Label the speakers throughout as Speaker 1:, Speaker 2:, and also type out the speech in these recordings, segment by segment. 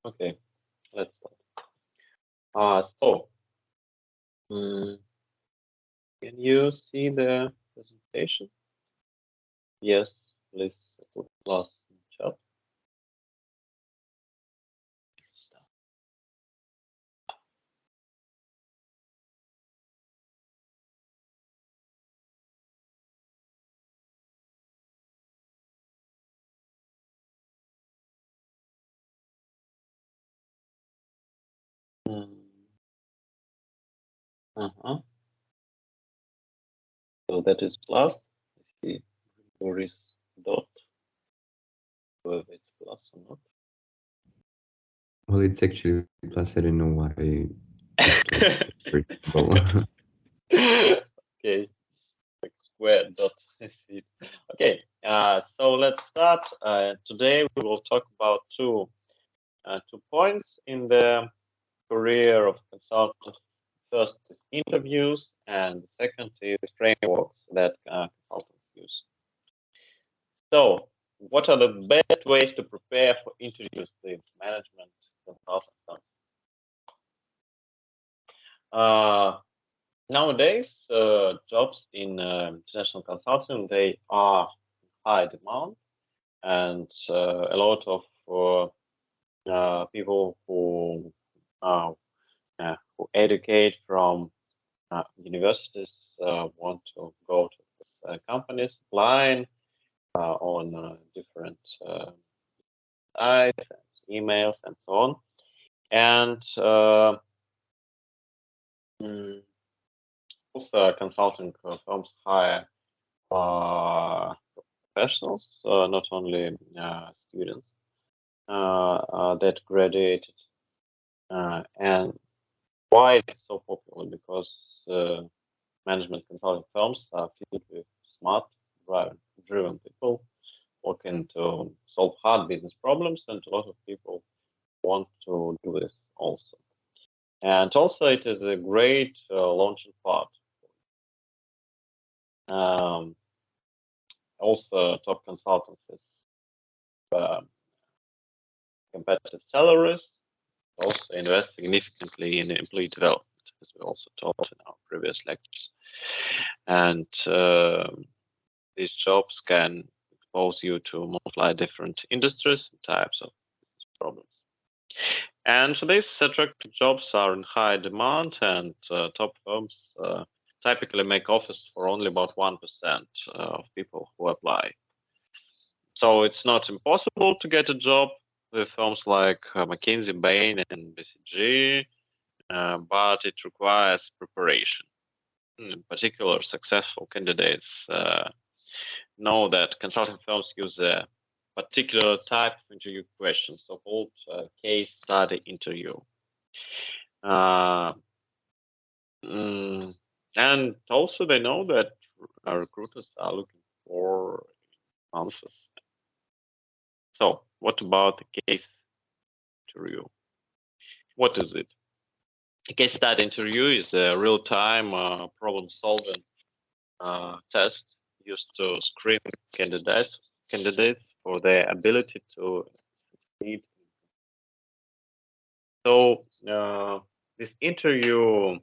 Speaker 1: Okay, let's start. So, mm, can you see the presentation? Yes, please put plus in chat. Mm, uh-huh. So that is plus. Let's see where is dot, whether it's plus or not.
Speaker 2: Well, it's actually plus. I don't know why it's like very simple.
Speaker 1: Okay, like square dot. I see. Okay, so let's start. Today we will talk about two points in the career of consultant. First is interviews, and the second is frameworks that consultants use. So, what are the best ways to prepare for interviews with management consultants? Uh, Nowadays, jobs in international consulting they are high demand, and a lot of people who educate from universities want to go to these companies, applying on different sites, and emails, and so on. And mm, also, consulting firms hire professionals, not only students that graduated. And why it's so popular? Because management consulting firms are filled with smart, driven people working to solve hard business problems, and a lot of people want to do this also. And also, it is a great launching pad. Um, Also, top consultancies uh, competitive salaries, also invest significantly in employee development, as we also taught in our previous lectures. And these jobs can expose you to multiply different industries and types of problems. And for this, attractive jobs are in high demand, and top firms typically make offers for only about 1% of people who apply. So it's not impossible to get a job with firms like McKinsey, Bain, and BCG, but it requires preparation. In particular, successful candidates know that consulting firms use a particular type of interview questions, so-called case study interview. Uh, mm, and also, they know that our recruiters are looking for answers. So, what about the case interview? What is it? A case study interview is a real-time problem-solving test used to screen candidates for their ability to succeed. So this interview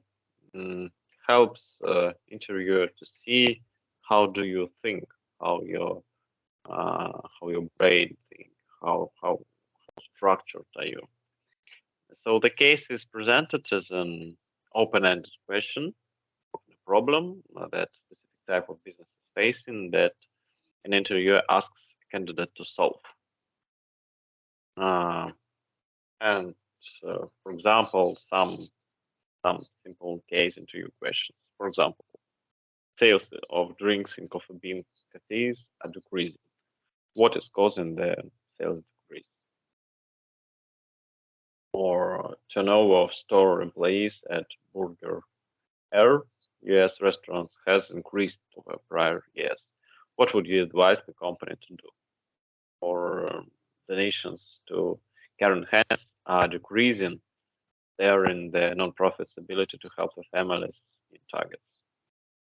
Speaker 1: mm, helps interviewer to see how do you think, how your brain think, how structured are you. So the case is presented as an open-ended question, a problem that specific type of business is facing that an interviewer asks a candidate to solve. Uh, and for example, some simple case interview questions. For example, sales of drinks in coffee bean cafes are decreasing. What is causing the sales decrease? Or turnover of store employees at Burger Air US restaurants has increased over prior years. What would you advise the company to do? Or donations to Karen Hands are decreasing there in the nonprofit's ability to help the families in targets.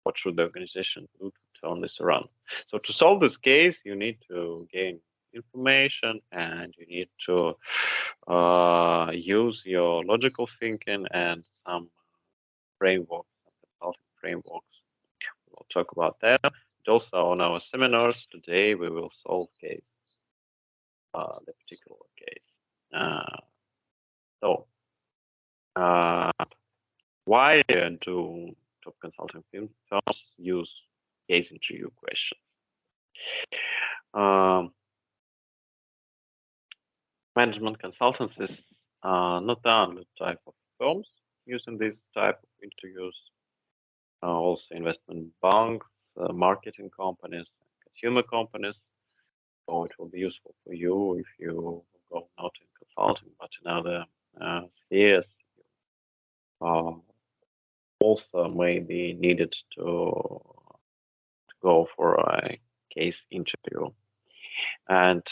Speaker 1: What should the organization do to turn this around? So to solve this case, you need to gain information, and you need to use your logical thinking and some frameworks, some consulting frameworks. We'll talk about that. And also on our seminars today, we will solve case, the particular case. So, why do top consulting firms use case interview questions? Management consultancies are not the only type of firms using this type of interviews. Also, investment banks, marketing companies, consumer companies. So it will be useful for you if you go not in consulting but in other spheres. Also, may be needed to go for a case interview. And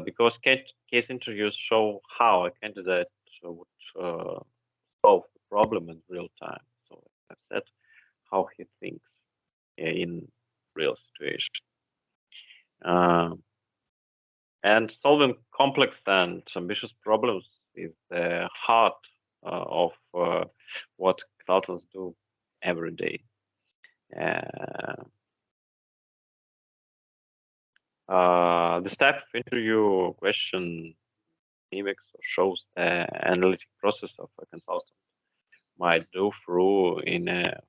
Speaker 1: because case interviews show how a candidate would solve the problem in real time. So, as I said, how he thinks in real situation. And solving complex and ambitious problems is the heart of what consultants do every day. This type of interview question mimics or shows the analytic process of a consultant might do through in a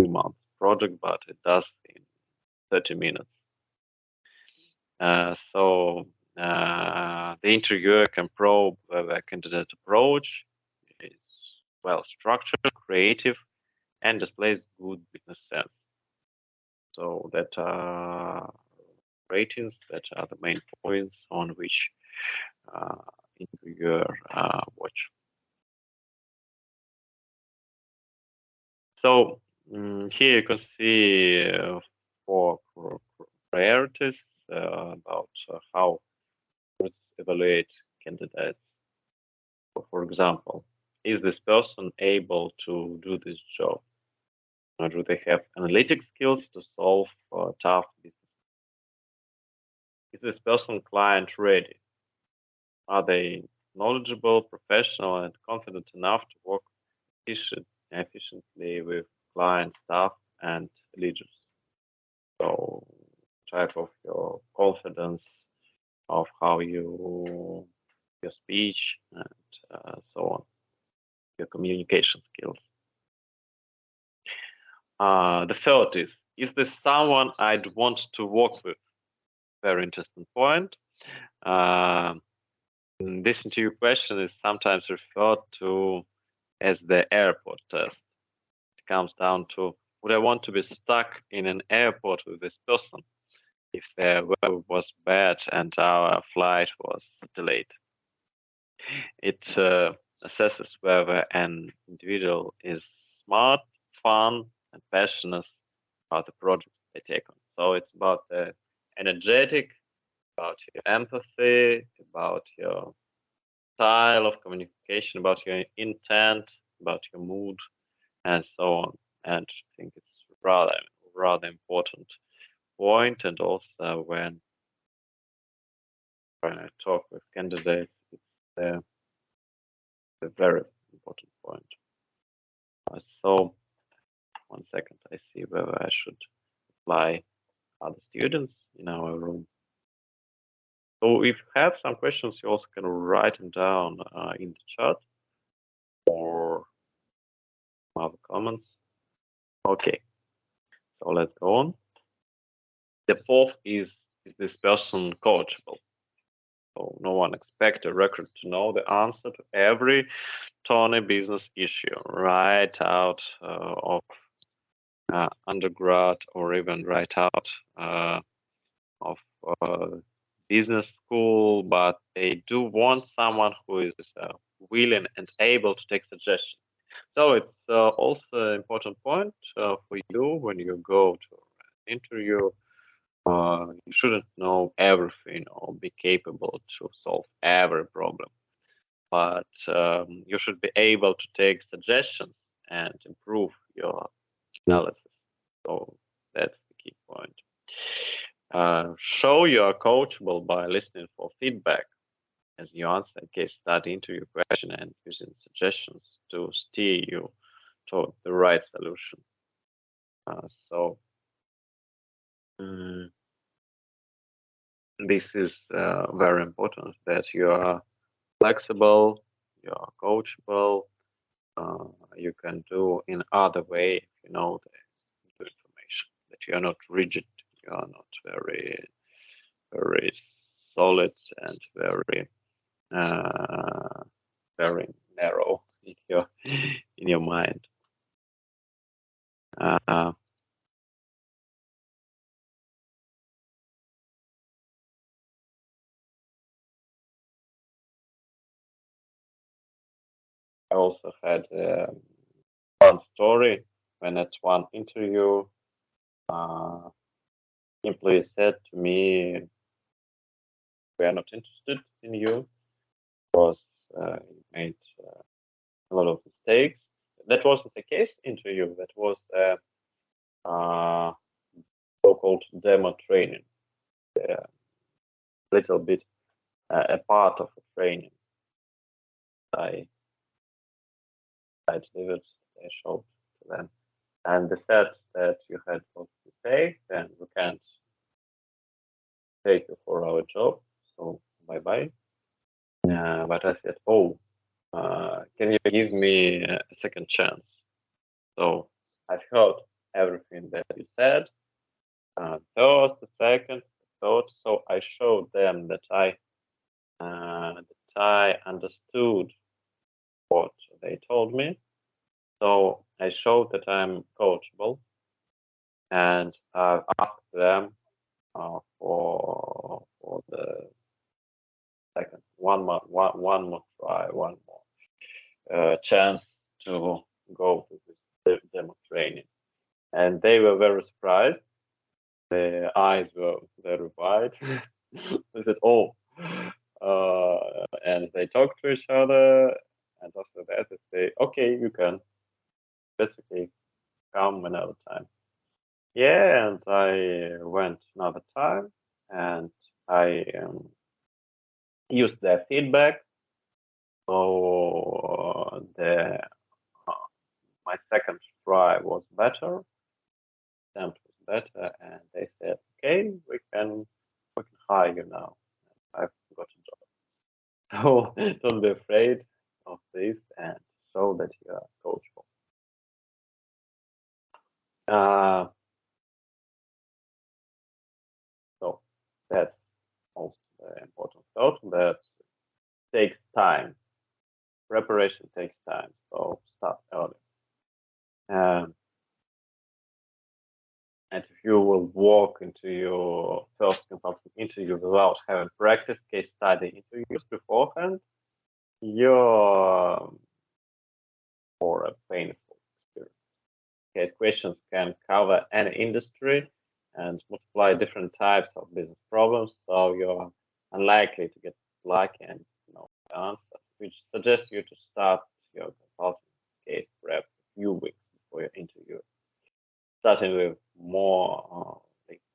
Speaker 1: 3-month project, but it does in 30 minutes. So the interviewer can probe whether a candidate's approach is well structured, creative, and displays good business sense. So that ratings that are the main points on which interviewer watch. So here you can see 4 priorities about how to evaluate candidates. So, for example, is this person able to do this job? Or do they have analytic skills to solve tough business? Is this person client ready? Are they knowledgeable, professional, and confident enough to work efficiently with client staff and leaders? So, type of your confidence, of how your speech, and so on, your communication skills. The third is this someone I'd want to work with? Very interesting point. This interview question is sometimes referred to as the airport test. It comes down to, would I want to be stuck in an airport with this person if the weather was bad and our flight was delayed? It assesses whether an individual is smart, fun, and passionate about the project they take on. So it's about the energetic, about your empathy, about your style of communication, about your intent, about your mood, and so on. And I think it's rather important point. And also when I talk with candidates, it's a very important point. So 1 second, I see whether I should apply other students in our room. So if you have some questions, you also can write them down in the chat or other comments. Okay, so let's go on. The fourth is this person coachable? So no one expects a recruiter to know the answer to every thorny business issue right out of undergrad or even right out of business school, but they do want someone who is willing and able to take suggestions. So it's also an important point for you when you go to an interview. You shouldn't know everything or be capable to solve every problem, but you should be able to take suggestions and improve your analysis. So that's the key point. Show you are coachable by listening for feedback as you answer a case study into your question and using suggestions to steer you toward the right solution. So this is very important, that you are flexible, you are coachable, you can do in other way if you know the information, that you are not rigid, you are not very solid and very narrow in your mind. I also had one story when at one interview, employee said to me, "We are not interested in you because you made a lot of mistakes." That wasn't a case interview. That was a so-called demo training, a little bit a part of a training I delivered. I showed to them, and they said that you had both mistakes and we can't take you for our job, so bye bye. But I said, "Oh, can you give me a second chance?" So I've heard everything that you said. First, the second, third. So I showed them that I understood what they told me. So I showed that I'm coachable, and asked them for the second one more try, one more chance to go to this demo training, and they were very surprised. Their eyes were very wide. They said, "Oh," and they talked to each other, and after that they say, "Okay, you can. That's okay. Come another time." Yeah, and I went another time, and I used their feedback. So my second try was better, attempt was better, and they said, "Okay, we can hire you now. I've got a job." So don't be afraid of this and show that you are coachable. So that's also the important thought, that takes time. Preparation takes time, so start early. And if you will walk into your first consulting interview without having practiced case study interviews beforehand, you're for a painful experience. Case questions can cover any industry and multiply different types of business problems, so you're unlikely to get lucky and know the answer, which suggests you to start your consulting case prep a few weeks before your interview. Starting with more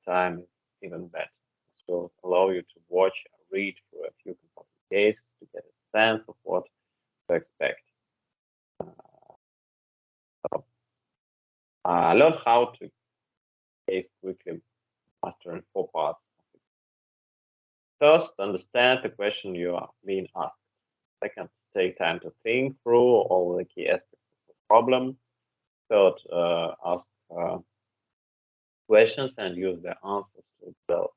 Speaker 1: time is even better. This will allow you to watch and read through a few consulting cases to get a sense of what to expect. Learn how to case quickly, mastering 4 parts. First, understand the question you are being asked. Second, take time to think through all the key aspects of the problem. Third, ask questions and use the answers to develop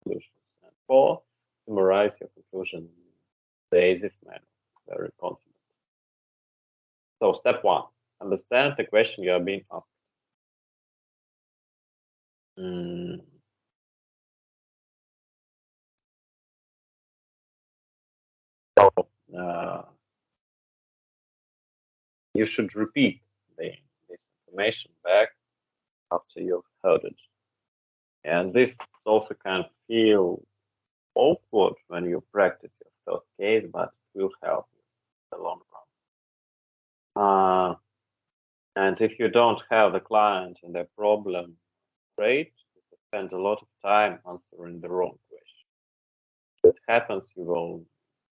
Speaker 1: solutions. And 4, summarize your conclusion in the easiest manner. Very confident. So step 1, understand the question you are being asked. So you should repeat this information back after you've heard it. And this also can feel awkward when you practice your first case, but it will help you in the long run. And if you don't have the client and their problem, great. spend a lot of time answering the wrong question. If that happens, you will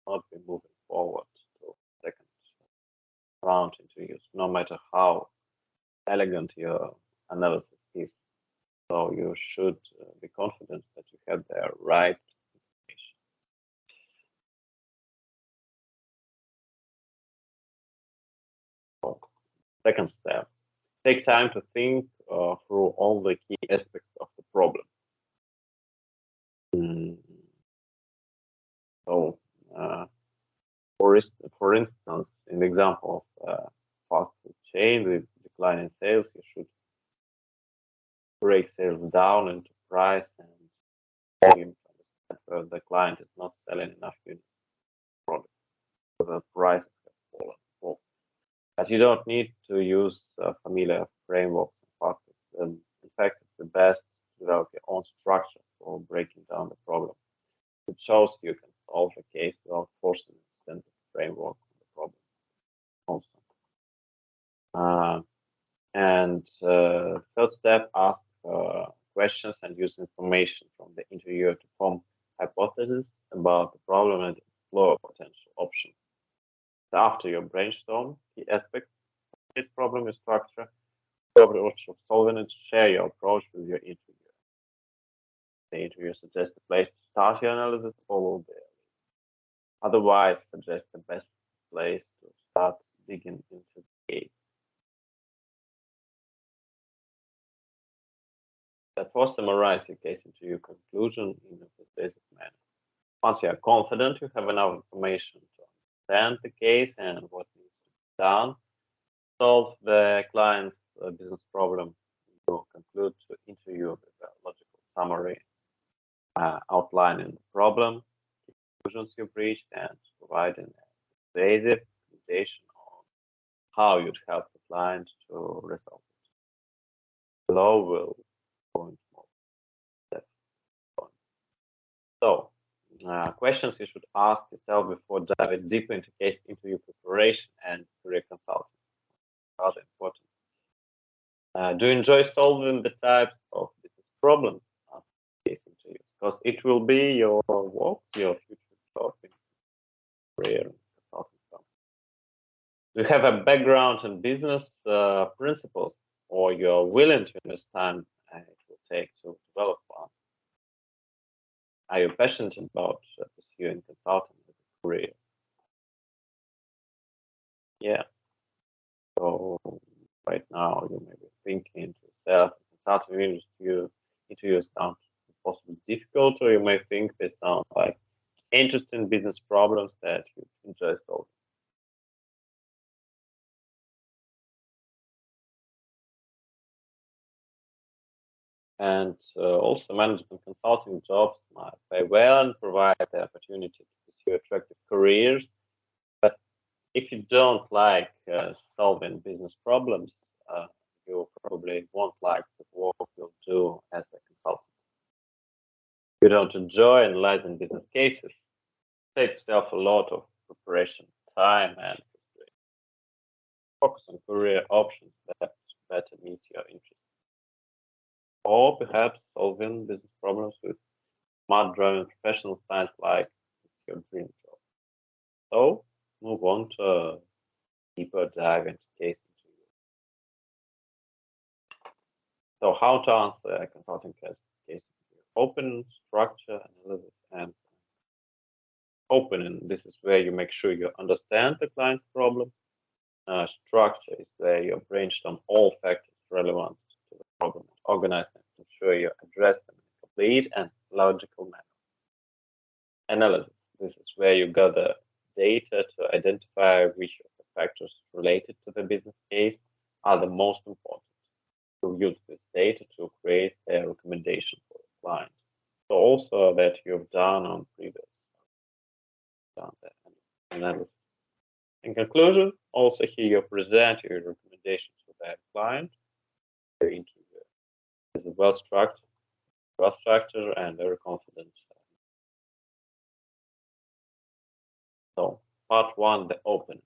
Speaker 1: not be moving forward to second round interviews, no matter how elegant your analysis is. So you should be confident that you have the right information. So, second step, take time to think through all the key aspects of the problem. So, for instance, in the example of fast food chain with declining sales, you should break sales down into price and volume to understand whether the client is not selling enough units of product, so the prices have fallen. But you don't need to use familiar frameworks and factors. In fact, it's the best to develop your own structure for breaking down the problem. It shows you can solve a case without forcing a standard framework on the problem. Also. Third step, ask questions and use information from the interviewer to form hypotheses about the problem and explore potential options. So after your brainstorm, key aspects of this problem is structure, approach of solving it, share your approach with your interviewer. The interviewer suggests the place to start your analysis, follow there. Otherwise, suggest the best place to start digging into the case. Therefore, summarize your case into your conclusion in a persuasive manner. Once you are confident you have enough information to understand the case and what needs to be done, solve the client's business problem, you conclude to interview with a logical summary outlining the problem, the conclusions you've reached, and providing a persuasive recommendation on how you'd help the client to resolve it. Below will go into more depth. So, questions you should ask yourself before diving deeper into case interview preparation and career consulting. Rather important. Do you enjoy solving the types of business problems after case interviews? Because it will be your work, your future job in career and consulting company. Do you have a background in business principles, or you're willing to invest time it will take to develop one? Are you passionate about pursuing consulting as a career? Yeah. So right now you may be thinking to yourself, consulting interviews sound possibly difficult, or you may think they sound like interesting business problems that you enjoy solving. And also, management consulting jobs might pay well and provide the opportunity to pursue attractive careers. But if you don't like solving business problems, you probably won't like the work you'll do as a consultant. If you don't enjoy analyzing business cases, save yourself a lot of preparation time and focus on career options that better meet your interests. Or perhaps solving business problems with smart driving professional science like it's your dream job. So move on to a deeper dive into case interview. So how to answer a consulting case interview? Open, structure, analysis, and opening. This is where you make sure you understand the client's problem. Structure is where you brainstorm all factors relevant to the problem, organize them to ensure you address them in a complete and logical manner. Analysis. This is where you gather data to identify which of the factors related to the business case are the most important. You use this data to create a recommendation for the client. So also that you've done on previous analysis. In conclusion, also here you present your recommendations to the client. The interview is well structured and very confident. So part one, the opening.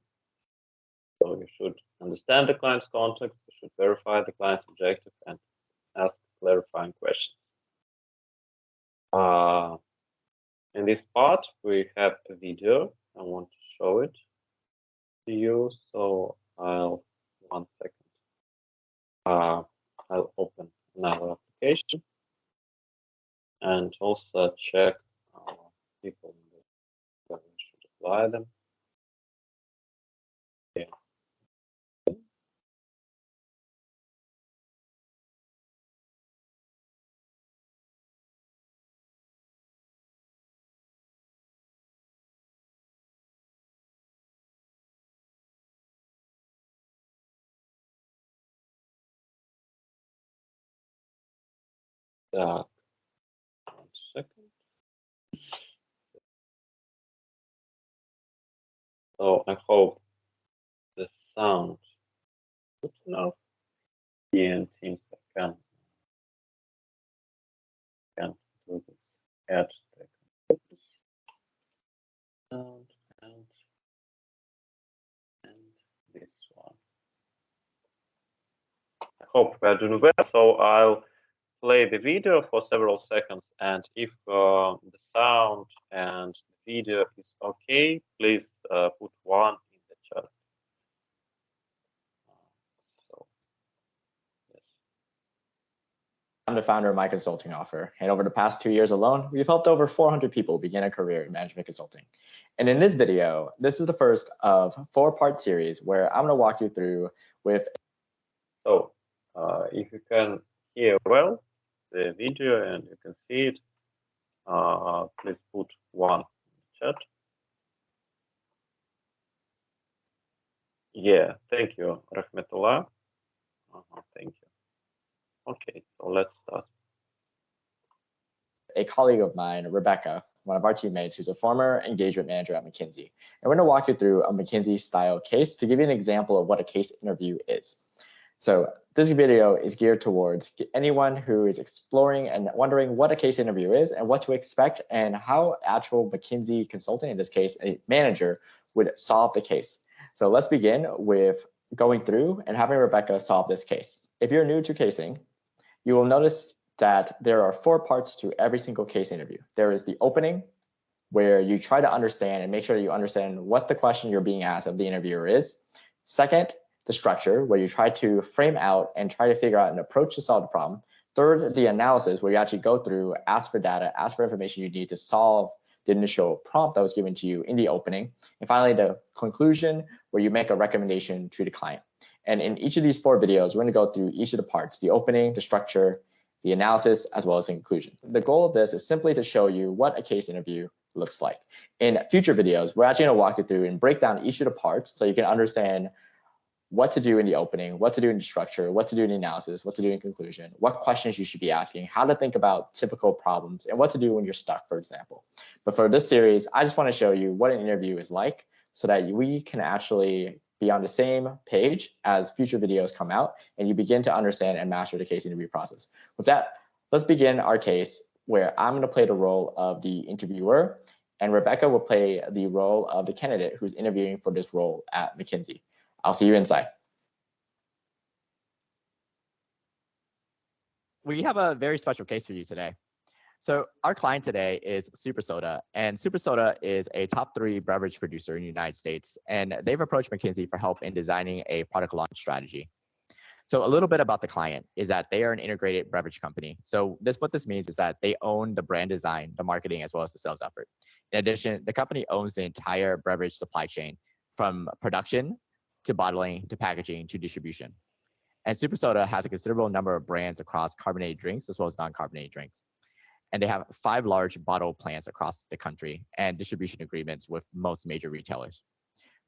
Speaker 1: So you should understand the client's context, you should verify the client's objective and ask clarifying questions. In this part, we have a video. I want to show it to you. So one second. I'll open another application and also check people where we should apply them. Yeah. Так, 1 second. So I hope the sound is good enough. And seems I can do this. Add the sound and this one. I hope we're doing well. So I'll play the video for several seconds, and if the sound and the video is okay, please put 1 in the chat. So, yes.
Speaker 3: I'm the founder of My Consulting Offer, and over the past 2 years alone, we've helped over 400 people begin a career in management consulting. And in this video, this is the first of 4-part series where I'm going to walk you through with.
Speaker 1: So, if you can hear well the video and you can see it, please put 1 in the chat. Yeah, thank you, Rahmetullah. Thank you. Okay, so let's start.
Speaker 3: A colleague of mine, Rebecca, one of our teammates, who's a former engagement manager at McKinsey. And we're going to walk you through a McKinsey style case to give you an example of what a case interview is. So this video is geared towards anyone who is exploring and wondering what a case interview is and what to expect and how actual McKinsey consultant, in this case, a manager, would solve the case. So let's begin with going through and having Rebecca solve this case. If you're new to casing, you will notice that there are 4 parts to every single case interview. There is the opening, where you try to understand and make sure you understand what the question you're being asked of the interviewer is. Second, the structure, where you try to frame out and try to figure out an approach to solve the problem. Third, the analysis, where you actually go through, ask for data, ask for information you need to solve the initial prompt that was given to you in the opening. And finally, the conclusion, where you make a recommendation to the client. And in each of these 4 videos, we're going to go through each of the parts, the opening, the structure, the analysis, as well as the conclusion. The goal of this is simply to show you what a case interview looks like. In future videos, we're actually going to walk you through and break down each of the parts so you can understand what to do in the opening, what to do in the structure, what to do in the analysis, what to do in conclusion, what questions you should be asking, how to think about typical problems, and what to do when you're stuck, for example. But for this series, I just want to show you what an interview is like so that we can actually be on the same page as future videos come out and you begin to understand and master the case interview process. With that, let's begin our case where I'm going to play the role of the interviewer and Rebecca will play the role of the candidate who's interviewing for this role at McKinsey. I'll see you inside. We have a very special case for you today. So our client today is Super Soda, and Super Soda is a top 3 beverage producer in the United States, and they've approached McKinsey for help in designing a product launch strategy. So a little bit about the client is that they are an integrated beverage company. So what this means is that they own the brand design, the marketing, as well as the sales effort. In addition, the company owns the entire beverage supply chain from production to bottling to packaging to distribution. And Super Soda has a considerable number of brands across carbonated drinks as well as non-carbonated drinks. And they have 5 large bottle plants across the country and distribution agreements with most major retailers.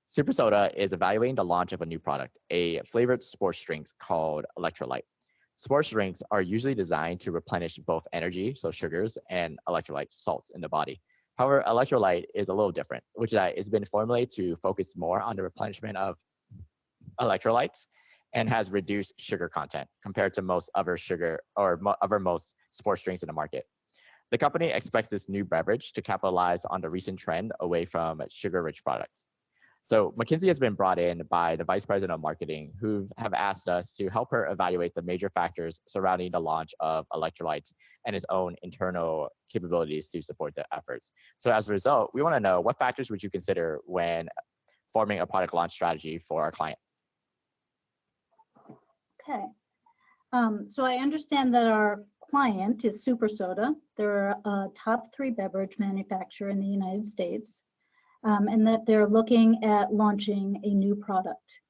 Speaker 3: Super Soda is evaluating the launch of a new product, a flavored sports drink called Electrolyte. Sports drinks are usually designed to replenish both energy, so sugars, and electrolyte salts in the body. However, Electrolyte is a little different, which is that it's been formulated to focus more on the replenishment of electrolytes and has reduced sugar content compared to most other most sports drinks in the market. The company expects this new beverage to capitalize on the recent trend away from sugar-rich products. So McKinsey has been brought in by the vice president of marketing, who have asked us to help her evaluate the major factors surrounding the launch of electrolytes and its own internal capabilities to support the efforts. So as a result, we want to know, what factors would you consider when forming a product launch strategy for our client?
Speaker 4: Okay. So I understand that our client is Super Soda. They're a top 3 beverage manufacturer in the United States, and that they're looking at launching a new product,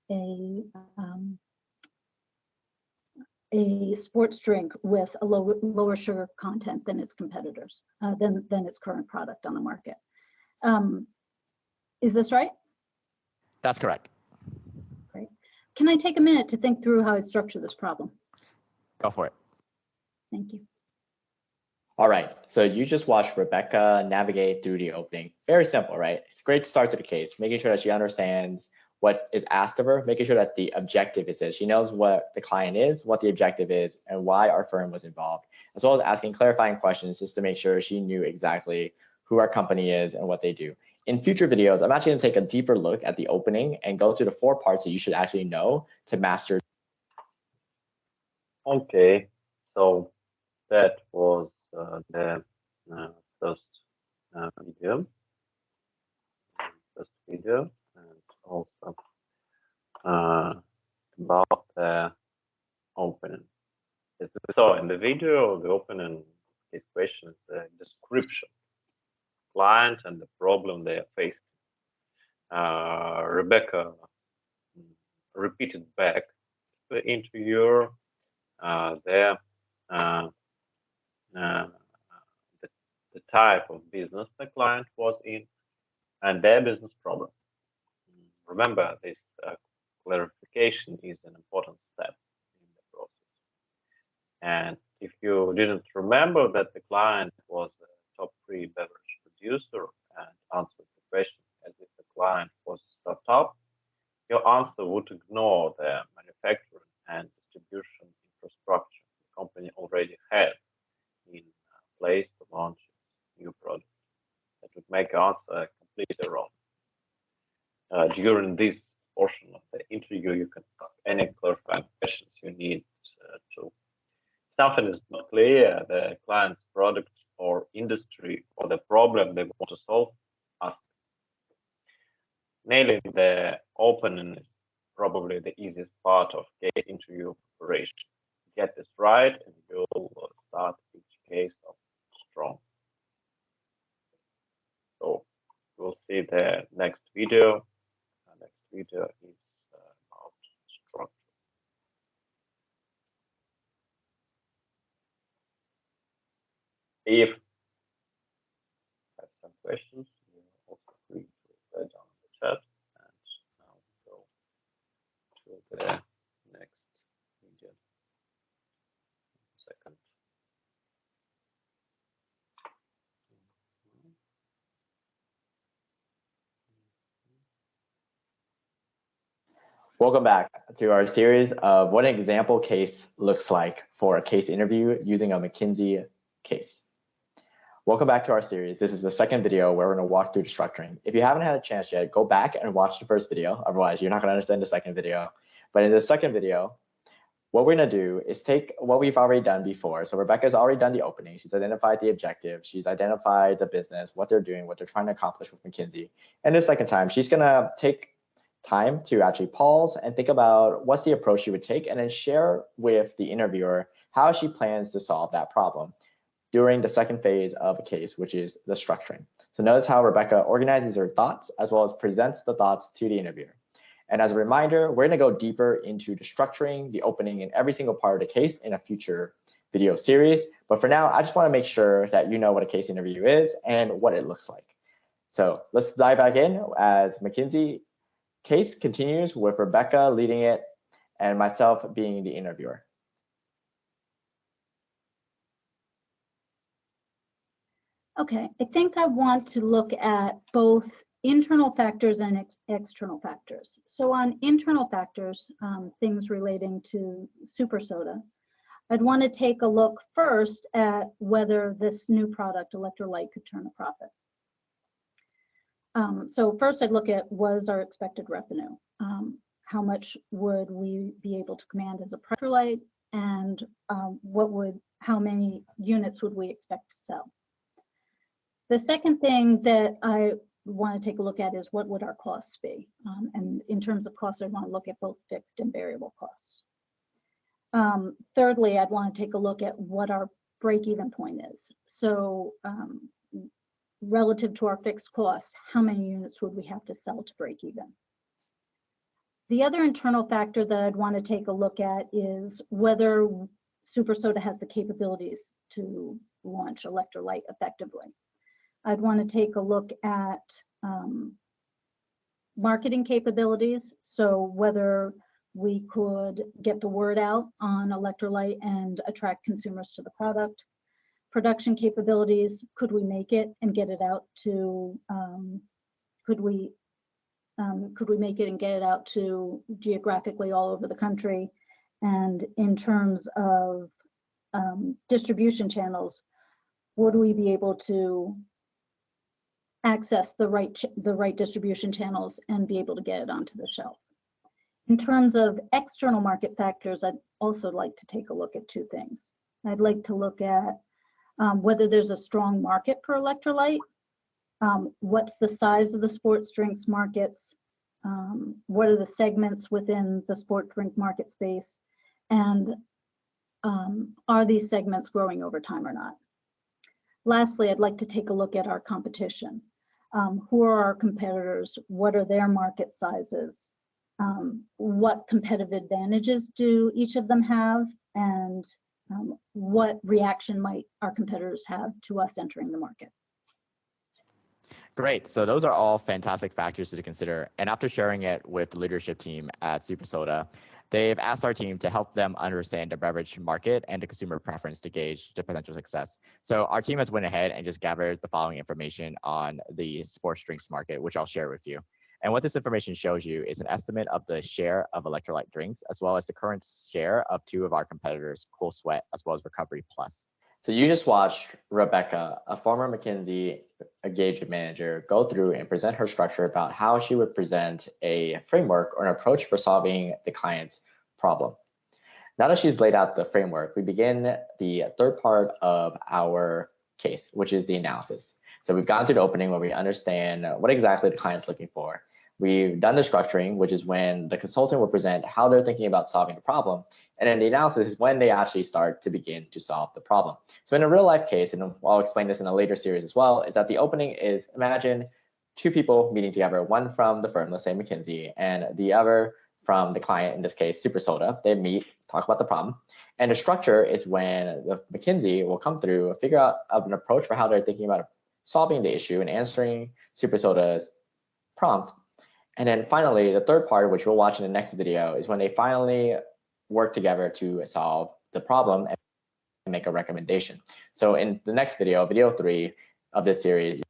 Speaker 4: a sports drink with a lower sugar content than its competitors, than its current product on the market. Is this right?
Speaker 3: That's correct.
Speaker 4: Great. Can I take a minute to think through how I'd structure this problem?
Speaker 3: Go for it.
Speaker 4: Thank you.
Speaker 3: All right, so you just watched Rebecca navigate through the opening. Very simple, right? It's a great start to the case, making sure that she understands what is asked of her, making sure that the objective is this. She knows what the client is, what the objective is, and why our firm was involved, as well as asking clarifying questions just to make sure she knew exactly who our company is and what they do. In future videos, I'm actually gonna take a deeper look at the opening and go through the 4 parts that you should actually know to master.
Speaker 1: Okay, so that was the first video. And also about the opening. As we saw in the video, the opening is question is the description, client and the problem they are facing. Rebecca repeated back to the interviewer the type of business the client was in and their business problem. Remember, this clarification is an important step in the process. And if you didn't remember that the client was a top 3 beverage producer and answered the question as if the client was a startup, your answer would ignore the manufacturing and distribution infrastructure the company already had in place to launch a new product. That would make your answer completely wrong. During this portion of the interview, you can ask any clarifying questions you need to. Something is not clear, the client's product or industry or the problem they want to solve, ask. Nailing the opening is probably the easiest part of case interview preparation. Get this right and you'll start each case off strong. So we'll see the next video. The next video is about structure. If you have some questions, you're also free to write down in the chat. And now we go to the next video. Second.
Speaker 3: Welcome back to our series of what an example case looks like for a case interview using a McKinsey case. Welcome back to our series. This is the second video where we're going to walk through the structuring. If you haven't had a chance yet, go back and watch the first video. Otherwise, you're not going to understand the second video. But in the second video, what we're going to do is take what we've already done before. So Rebecca's already done the opening. She's identified the objective. She's identified the business, what they're doing, what they're trying to accomplish with McKinsey. And the second time, she's going to take time to actually pause and think about what's the approach she would take and then share with the interviewer how she plans to solve that problem during the second phase of a case, which is the structuring. So notice how Rebecca organizes her thoughts as well as presents the thoughts to the interviewer. And as a reminder, we're going to go deeper into the structuring, the opening, and every single part of the case in a future video series. But for now, I just want to make sure that you know what a case interview is and what it looks like. So let's dive back in as McKinsey case continues with Rebecca leading it and myself being the interviewer.
Speaker 4: Okay, I think I want to look at both internal factors and external factors. So on internal factors, things relating to Super Soda, I'd want to take a look first at whether this new product, electrolyte, could turn a profit. So first I'd look at what is our expected revenue. How much would we be able to command as a Electrolyte, and how many units would we expect to sell? The second thing that I want to take a look at is what would our costs be? And in terms of costs, I want to look at both fixed and variable costs. Thirdly, I'd want to take a look at what our break-even point is. So relative to our fixed costs, how many units would we have to sell to break even? The other internal factor that I'd want to take a look at is whether SuperSoda has the capabilities to launch Electrolyte effectively. I'd want to take a look at marketing capabilities, so whether we could get the word out on Electrolyte and attract consumers to the product. Production capabilities, could we make it and get it out to, could we make it and get it out to geographically all over the country? And in terms of distribution channels, would we be able to access the right distribution channels and be able to get it onto the shelf? In terms of external market factors, I'd also like to take a look at two things. I'd like to look at whether there's a strong market for Electrolyte, what's the size of the sports drinks markets, what are the segments within the sport drink market space, and are these segments growing over time or not? Lastly, I'd like to take a look at our competition. Who are our competitors? What are their market sizes? What competitive advantages do each of them have? And what reaction might our competitors have to us entering the market?
Speaker 5: Great. So those are all fantastic factors to consider. And after sharing it with the leadership team at SuperSoda, they've asked our team to help them understand the beverage market and the consumer preference to gauge the potential success. So our team has went ahead and just gathered the following information on the sports drinks market, which I'll share with you. And what this information shows you is an estimate of the share of Electrolyte drinks, as well as the current share of two of our competitors, Cool Sweat, as well as Recovery Plus.
Speaker 3: So you just watched Rebecca, a former McKinsey engagement manager, go through and present her structure about how she would present a framework or an approach for solving the client's problem. Now that she's laid out the framework, we begin the third part of our case, which is the analysis. So we've gotten to the opening where we understand what exactly the client's looking for. We've done the structuring, which is when the consultant will present how they're thinking about solving a problem. And then the analysis is when they actually start to begin to solve the problem. So in a real life case, and I'll explain this in a later series as well, is that the opening is, imagine two people meeting together, one from the firm, let's say McKinsey, and the other from the client, in this case, SuperSoda. They meet, talk about the problem. And the structure is when the McKinsey will come through, figure out an approach for how they're thinking about solving the issue and answering SuperSoda's prompt. And then finally, the third part, which we'll watch in the next video, is when they finally work together to solve the problem and make a recommendation. So in the next video, video 3 of this series.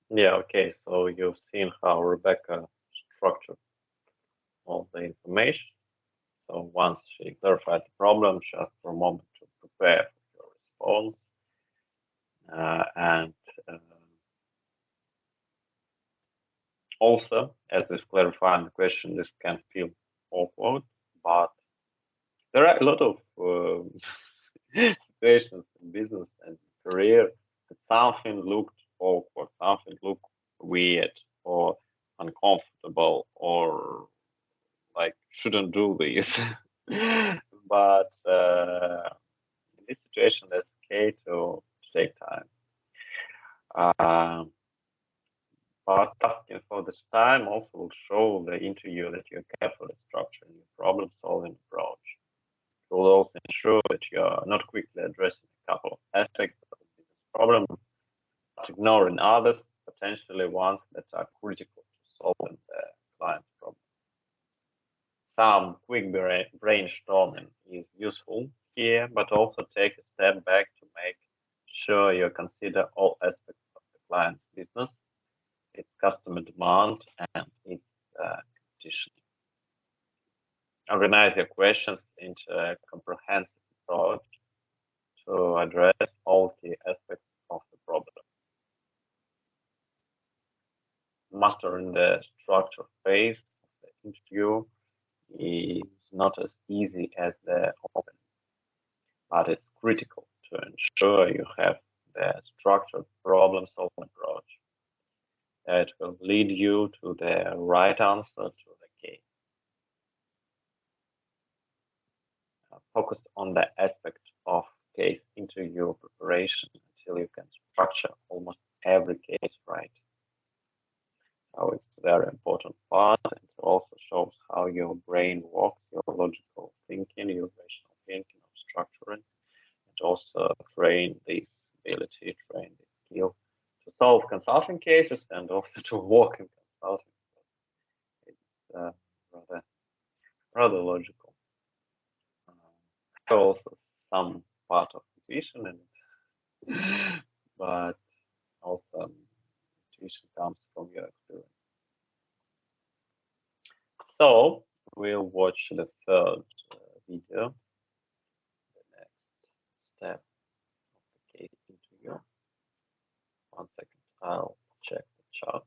Speaker 1: Yeah, okay, so you've seen how Rebecca structured all the information. So once she clarified the problem, she asked for a moment to prepare for your response. Also, as is clarifying the question, this can feel awkward, but there are a lot of situations in business and career that something looked awkward, something looked weird or uncomfortable or like shouldn't do this. But in this situation, that's okay to take time. But asking for this time also will show the interview that you're carefully structuring your problem-solving approach. It will also ensure that you're not quickly addressing a couple of aspects of the business problem, but ignoring others, potentially ones that are critical to solving the client's problem. Some quick brainstorming is useful here, but also take a step back to make sure you consider all aspects of the client's business, its customer demand, and its competition. Organize your questions into a comprehensive approach to address all key aspects after in the structure phase of the interview is not as easy as the open, but it's critical to ensure you have the structured problem-solving approach that will lead you to the right answer to the case. Focus on the aspect of case interview preparation until you can structure almost every case right. So it's a very important part, and it also shows how your brain works, your logical thinking, your rational thinking of structuring, and also train this ability, train this skill to solve consulting cases and also to work in consulting. It's rather logical. Also some part of intuition in it, but also intuition comes from your experience. So we'll watch the third video, the next step of the case interview. 1 second, I'll check the chart.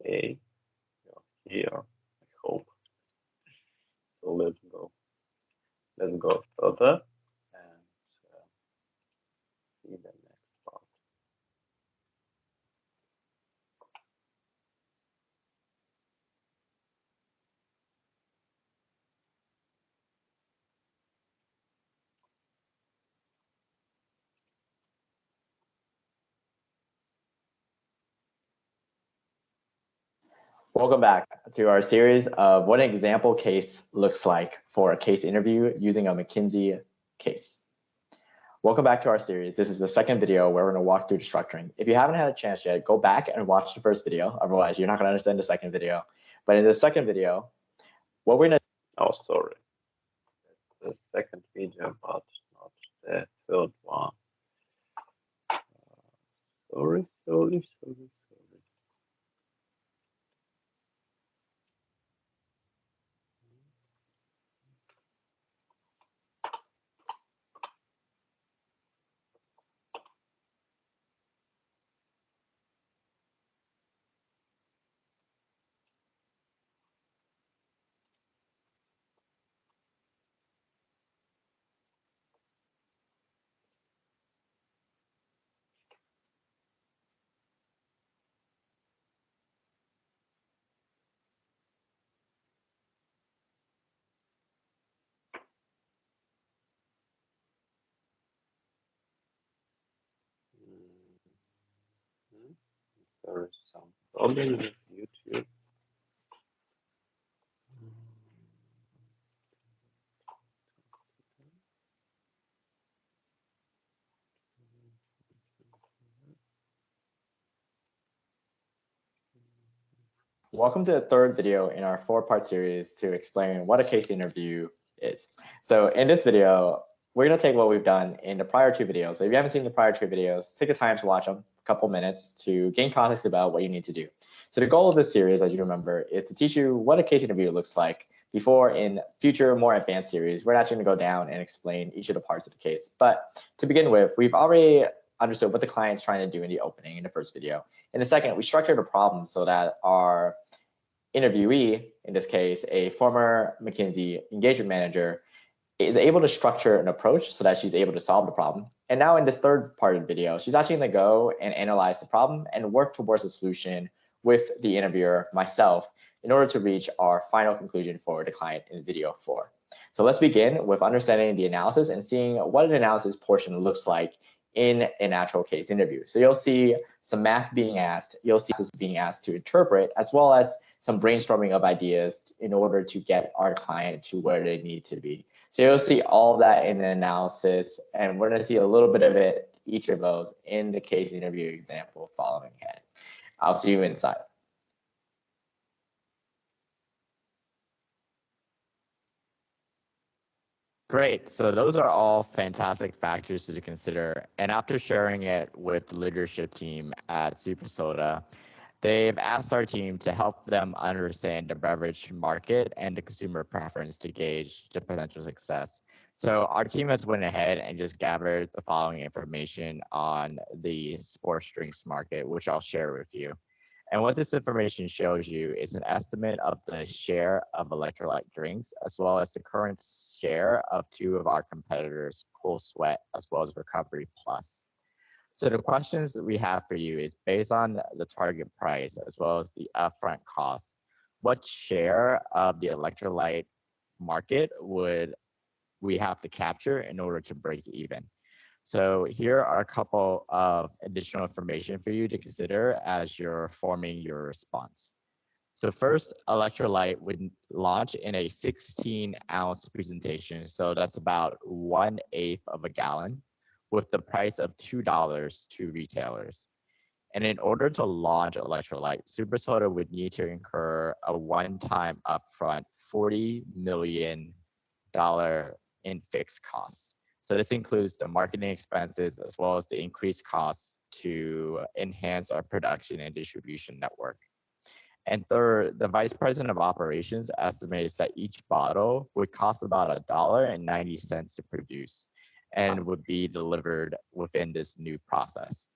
Speaker 1: Okay, you're here, I hope. So let's go further and see the next part.
Speaker 3: Welcome back to our series of what an example case looks like for a case interview using a McKinsey case. Welcome back to our series. This is the second video where we're going to walk through the structuring. If you haven't had a chance yet, go back and watch the first video. Otherwise, you're not going to understand the second video. But in the second video, what we're going to...
Speaker 1: Oh, sorry. That's the second video, but not the third one. Sorry. There is some problem with YouTube.
Speaker 3: Welcome to the third video in our 4-part series to explain what a case interview is. So in this video, we're going to take what we've done in the prior 2 videos. So if you haven't seen the prior 2 videos, take the time to watch them, a couple minutes to gain context about what you need to do. So the goal of this series, as you remember, is to teach you what a case interview looks like before in future more advanced series, we're actually going to go down and explain each of the parts of the case. But to begin with, we've already understood what the client's trying to do in the opening in the first video. In the second, we structured a problem so that our interviewee, in this case, a former McKinsey engagement manager, is able to structure an approach so that she's able to solve the problem. And now in this third part of the video, she's actually going to go and analyze the problem and work towards a solution with the interviewer, myself, in order to reach our final conclusion for the client in video 4. So let's begin with understanding the analysis and seeing what an analysis portion looks like in an actual case interview. So you'll see some math being asked, you'll see this being asked to interpret, as well as some brainstorming of ideas in order to get our client to where they need to be. So you'll see all that in the analysis, and we're going to see a little bit of it, each of those, in the case interview example following ahead. I'll see you inside.
Speaker 5: Great. So those are all fantastic factors to consider. And after sharing it with the leadership team at SuperSoda, they've asked our team to help them understand the beverage market and the consumer preference to gauge the potential success. So our team has went ahead and just gathered the following information on the sports drinks market, which I'll share with you. And what this information shows you is an estimate of the share of electrolyte drinks, as well as the current share of two of our competitors, Cool Sweat, as well as Recovery Plus. So the questions that we have for you is based on the target price, as well as the upfront cost, what share of the electrolyte market would we have to capture in order to break even? So here are a couple of additional information for you to consider as you're forming your response. So first, electrolyte would launch in a 16-ounce presentation. So that's about 1/8 of a gallon with the price of $2 to retailers. And in order to launch electrolyte, SuperSoda would need to incur a one-time upfront $40 million in fixed costs. So this includes the marketing expenses as well as the increased costs to enhance our production and distribution network. And third, the vice president of operations estimates that each bottle would cost about $1.90 to produce and would be delivered within this new process.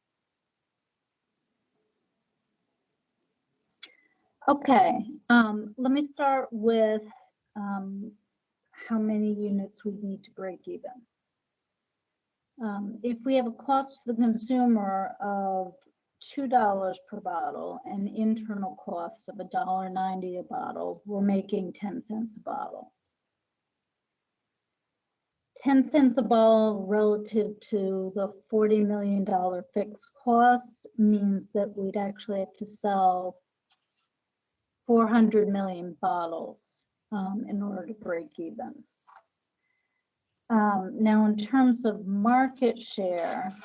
Speaker 4: Okay, let me start with how many units we need to break even. If we have a cost to the consumer of $2 per bottle and internal costs of $1.90 a bottle, we're making 10 cents a bottle. 10 cents a bottle relative to the $40 million fixed costs means that we'd actually have to sell 400 million bottles in order to break even. Now, in terms of market share,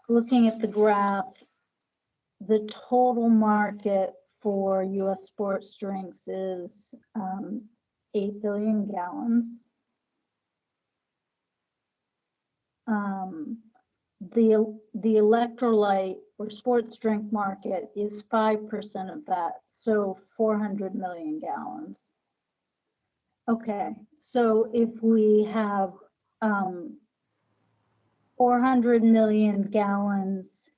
Speaker 4: looking at the graph, the total market for US sports drinks is 8 billion gallons. The electrolyte or sports drink market is 5% of that, so 400 million gallons. Okay, so if we have 400 million gallons,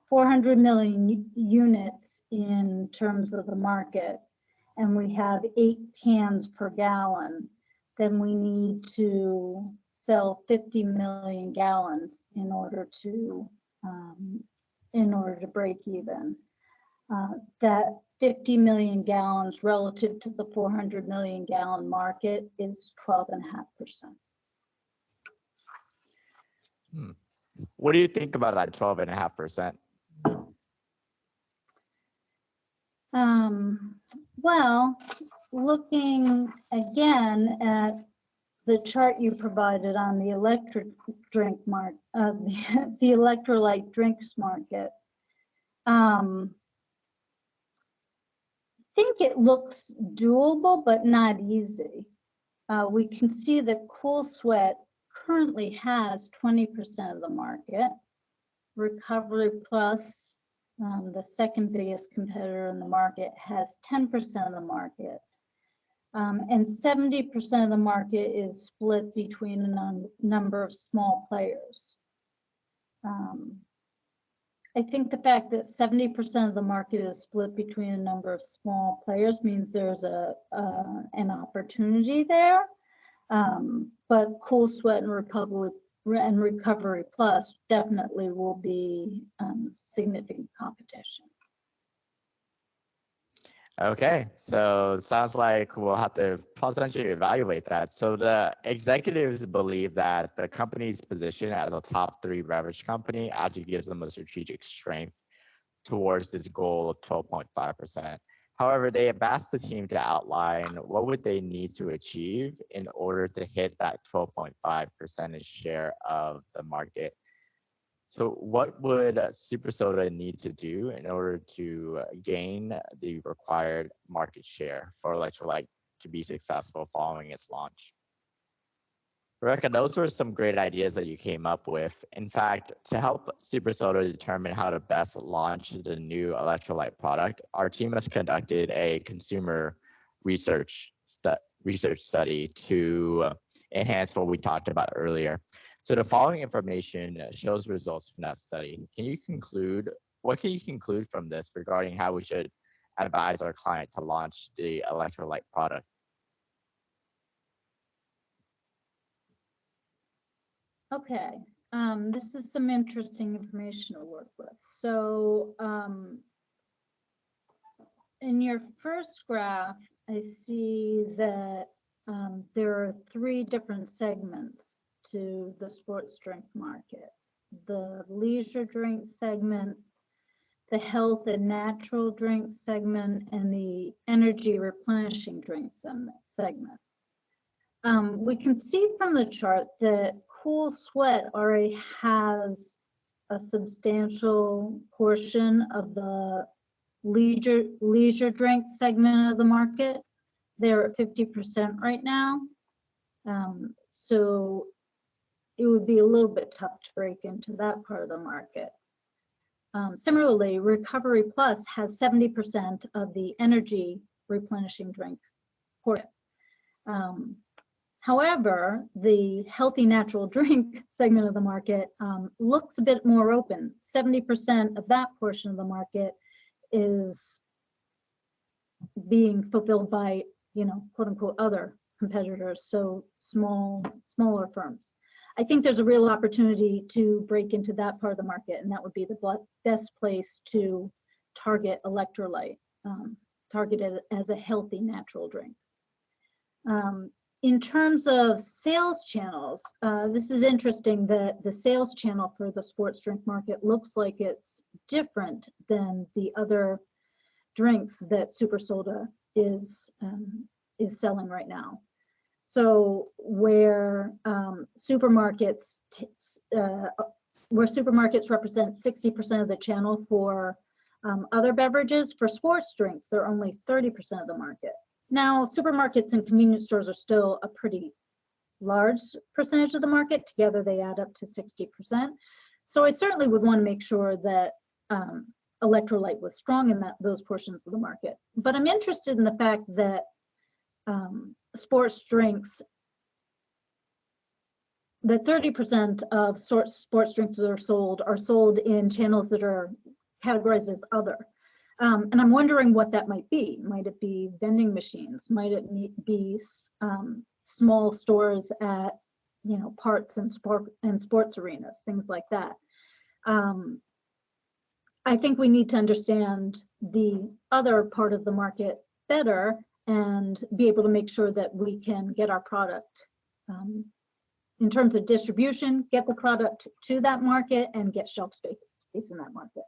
Speaker 4: 400 million units in terms of the market, and we have 8 cans per gallon, then we need to sell 50 million gallons in order to break even. That 50 million gallons relative to the 400 million gallon market is 12.5%.
Speaker 5: What do you think about that 12.5%?
Speaker 4: Well, looking again at the chart you provided on the electric drink market, the electrolyte drinks market, I think it looks doable, but not easy. We can see that Cool Sweat currently has 20% of the market. Recovery Plus, the second biggest competitor in the market, has 10% of the market. And 70% of the market is split between a number of small players. I think the fact that 70% of the market is split between a number of small players means there's an opportunity there. But Cool Sweat and Recovery Plus definitely will be significant competition.
Speaker 5: Okay, so sounds like we'll have to potentially evaluate that. So the executives believe that the company's position as a top 3 beverage company actually gives them a strategic strength towards this goal of 12.5%. However, they have asked the team to outline what would they need to achieve in order to hit that 12.5% share of the market. So what would SuperSoda need to do in order to gain the required market share for electrolyte to be successful following its launch? Rebecca, those were some great ideas that you came up with. In fact, to help SuperSoda determine how to best launch the new electrolyte product, our team has conducted a consumer research study to enhance what we talked about earlier. So the following information shows results from that study. What can you conclude from this regarding how we should advise our client to launch the electrolyte product?
Speaker 4: Okay, this is some interesting information to work with. So in your first graph, I see that there are 3 different segments to the sports drink market: the leisure drink segment, the health and natural drink segment, and the energy replenishing drink segment. We can see from the chart that Cool Sweat already has a substantial portion of the leisure drink segment of the market. They're at 50% right now. So it would be a little bit tough to break into that part of the market. Similarly, Recovery Plus has 70% of the energy replenishing drink portion. However, the healthy natural drink segment of the market looks a bit more open. 70% of that portion of the market is being fulfilled by, quote unquote, other competitors, so smaller firms. I think there's a real opportunity to break into that part of the market, and that would be the best place to target electrolyte, targeted as a healthy natural drink. In terms of sales channels, this is interesting that the sales channel for the sports drink market looks like it's different than the other drinks that Super Soda is selling right now. So where supermarkets represent 60% of the channel for other beverages, for sports drinks, they're only 30% of the market. Now, supermarkets and convenience stores are still a pretty large percentage of the market. Together, they add up to 60%. So I certainly would want to make sure that electrolyte was strong in those portions of the market. But I'm interested in the fact that sports drinks, that 30% of sports drinks that are sold in channels that are categorized as other. And I'm wondering what that might be. Might it be vending machines? Might it be small stores at, parts and sports arenas, things like that? I think we need to understand the other part of the market better and be able to make sure that we can get our product, in terms of distribution, get the product to that market and get shelf space in that market.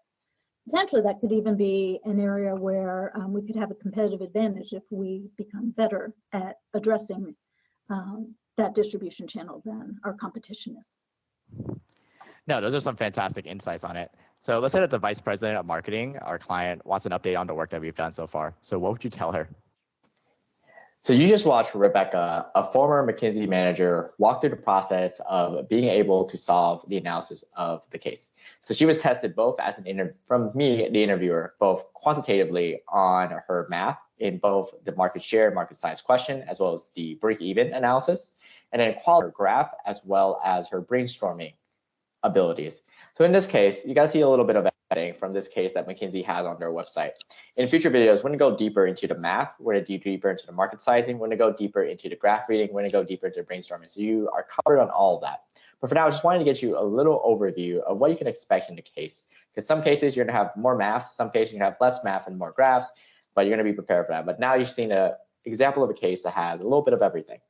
Speaker 4: Potentially, that could even be an area where we could have a competitive advantage if we become better at addressing that distribution channel than our competition is.
Speaker 5: No, those are some fantastic insights on it. So let's say that the vice president of marketing, our client, wants an update on the work that we've done so far. So what would you tell her?
Speaker 3: So you just watched Rebecca, a former McKinsey manager, walk through the process of being able to solve the analysis of the case. So she was tested both as from me, the interviewer, both quantitatively on her math in both the market share, market size question, as well as the break-even analysis, and then quality graph, as well as her brainstorming abilities. So in this case, you guys see a little bit of editing from this case that McKinsey has on their website. In future videos, we're going to go deeper into the math, we're going to go deeper into the market sizing, we're going to go deeper into the graph reading, we're going to go deeper into brainstorming. So you are covered on all of that. But for now, I just wanted to get you a little overview of what you can expect in the case. Because some cases you're going to have more math, some cases you're going to have less math and more graphs, but you're going to be prepared for that. But now you've seen an example of a case that has a little bit of everything.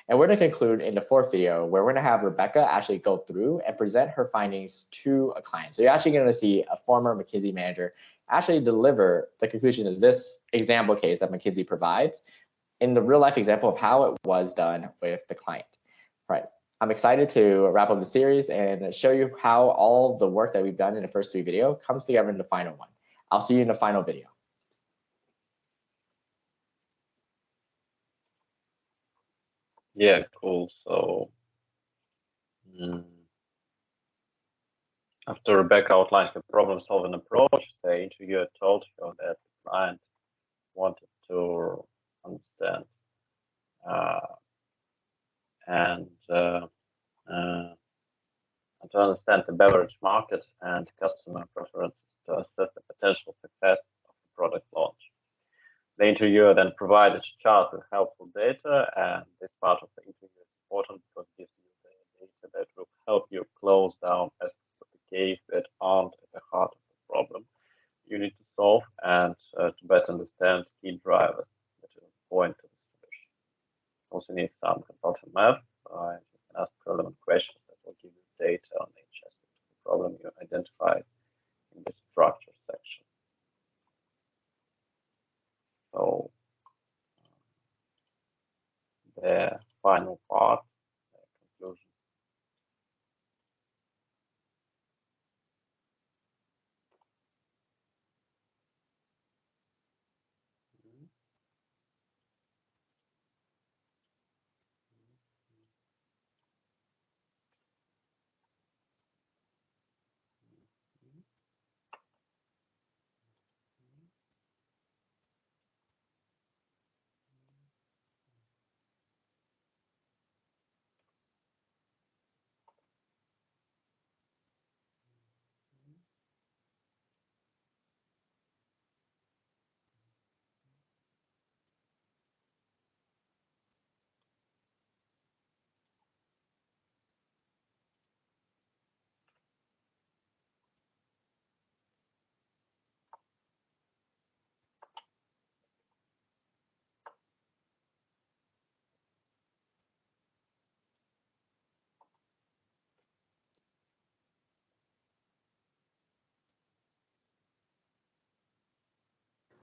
Speaker 3: And we're going to conclude in the fourth video where we're going to have Rebecca actually go through and present her findings to a client. So you're actually going to see a former McKinsey manager actually deliver the conclusion of this example case that McKinsey provides in the real life example of how it was done with the client. All right. I'm excited to wrap up the series and show you how all the work that we've done in the first 3 videos comes together in the final one. I'll see you in the final video.
Speaker 1: Yeah, cool. So after Rebecca outlines the problem-solving approach, the interviewer told her that the client wanted to understand to understand the beverage market and customer preferences to assess the potential success of the product launch. The interviewer then provided a chart with helpful data, and this part of the interview is important because it gives you the data that will help you close down aspects of the case that aren't at the heart of the problem you need to solve, and to better understand key drivers that will point to the solution. Also need some consultant math, and you can ask relevant questions that will give you data on each aspect of the problem you identified in the structure section. So the final part, the conclusion.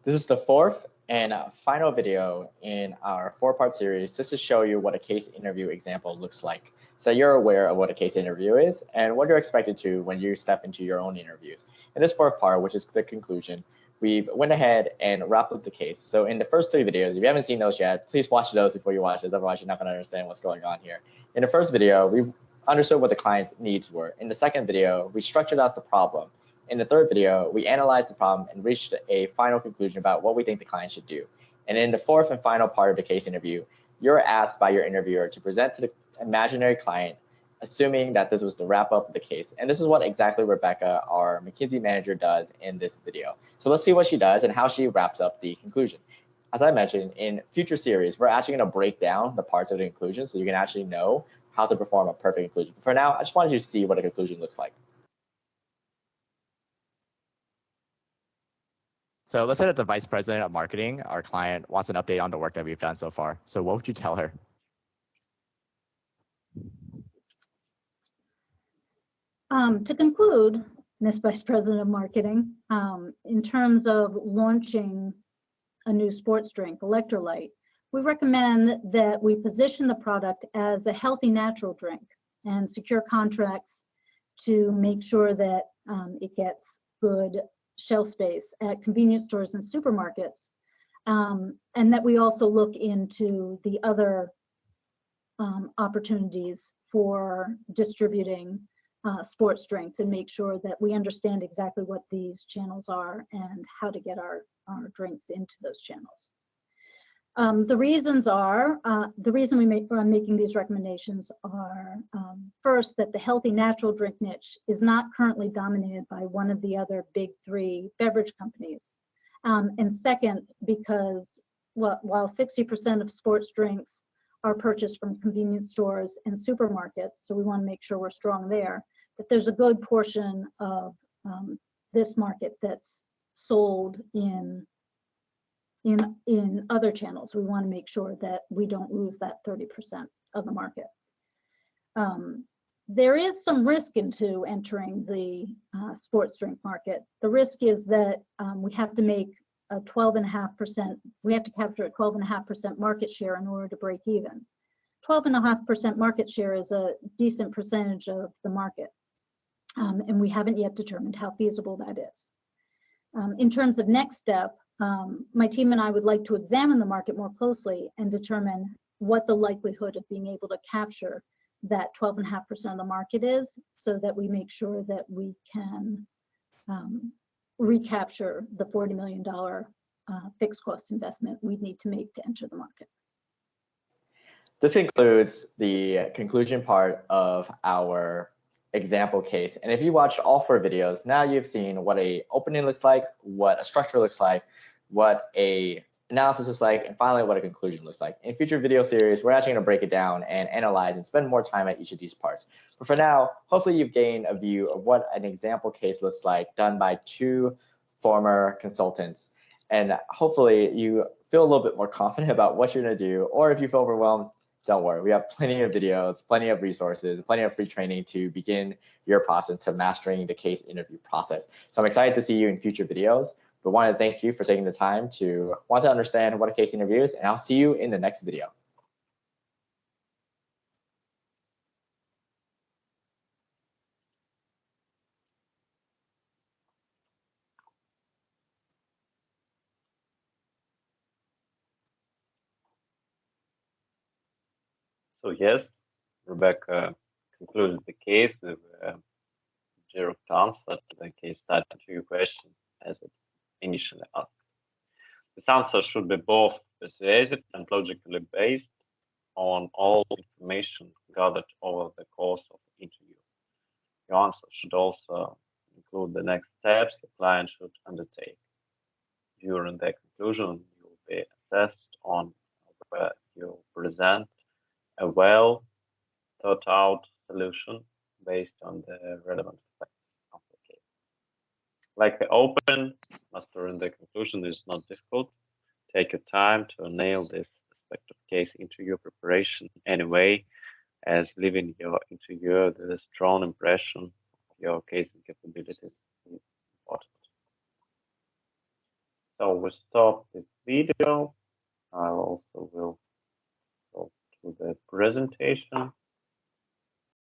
Speaker 3: This is the fourth and final video in our 4-part series, just to show you what a case interview example looks like, so you're aware of what a case interview is and what you're expected to when you step into your own interviews. In this 4th part, which is the conclusion, we've went ahead and wrapped up the case. So in the first 3 videos, if you haven't seen those yet, please watch those before you watch this, otherwise you're not going to understand what's going on here. In the first video, we understood what the client's needs were. In the second video, we structured out the problem. In the third video, we analyzed the problem and reached a final conclusion about what we think the client should do. And in the 4th and final part of the case interview, you're asked by your interviewer to present to the imaginary client, assuming that this was the wrap up of the case. And this is what exactly Rebecca, our McKinsey manager, does in this video. So let's see what she does and how she wraps up the conclusion. As I mentioned, in future series, we're actually going to break down the parts of the conclusion so you can actually know how to perform a perfect conclusion. But for now, I just wanted you to see what a conclusion looks like.
Speaker 5: So let's say that the vice president of marketing, our client, wants an update on the work that we've done so far. So what would you tell her?
Speaker 4: To conclude, Ms. Vice President of Marketing, in terms of launching a new sports drink, electrolyte, we recommend that we position the product as a healthy natural drink and secure contracts to make sure that it gets good shelf space at convenience stores and supermarkets, and that we also look into the other opportunities for distributing sports drinks and make sure that we understand exactly what these channels are and how to get our drinks into those channels. The reasons are, the reason I'm making these recommendations are, first, that the healthy natural drink niche is not currently dominated by one of the other big 3 beverage companies. And second, because while 60% of sports drinks are purchased from convenience stores and supermarkets, so we want to make sure we're strong there, that there's a good portion of this market that's sold in other channels. We want to make sure that we don't lose that 30% of the market. There is some risk into entering the sports drink market. The risk is that we have to make a 12.5%, we have to capture a 12.5% market share in order to break even. 12.5% market share is a decent percentage of the market, and we haven't yet determined how feasible that is. In terms of next step, my team and I would like to examine the market more closely and determine what the likelihood of being able to capture that 12.5% of the market is, so that we make sure that we can recapture the $40 million fixed cost investment we need to make to enter the market.
Speaker 3: This concludes the conclusion part of our example case. And if you watched all 4 videos, now you've seen what a opening looks like, what a structure looks like, what a analysis looks like, and finally what a conclusion looks like. In future video series, we're actually going to break it down and analyze and spend more time at each of these parts. But for now, hopefully you've gained a view of what an example case looks like done by 2 former consultants. And hopefully you feel a little bit more confident about what you're going to do, or if you feel overwhelmed, don't worry. We have plenty of videos, plenty of resources, plenty of free training to begin your process to mastering the case interview process. So I'm excited to see you in future videos, but want to thank you for taking the time to want to understand what a case interview is, and I'll see you in the next video.
Speaker 1: So yes, Rebecca concluded the case with direct answer to the case study to your question as it initially asked. This answer should be both persuasive and logically based on all information gathered over the course of the interview. Your answer should also include the next steps the client should undertake. During the conclusion, you will be assessed on whether you present a well thought out solution based on the relevant facts of the case. Like the open, mastering the conclusion is not difficult. Take your time to nail this aspect of case interview preparation anyway, as leaving your interviewer with a strong impression of your casing capabilities is important. So we stop this video. I also will go to the presentation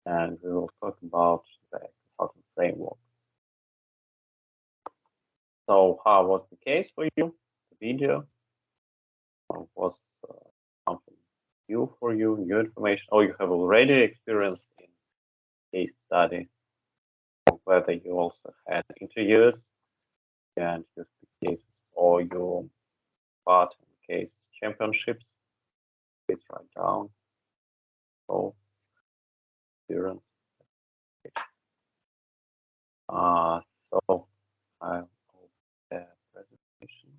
Speaker 1: and we will talk about the consulting framework. So how was the case for you? The video was something new for you, new information, or you have already experienced in case study, or whether you also had interviews and used the cases, or you part in case championships. Please write down. So experience. So I'll open the presentation.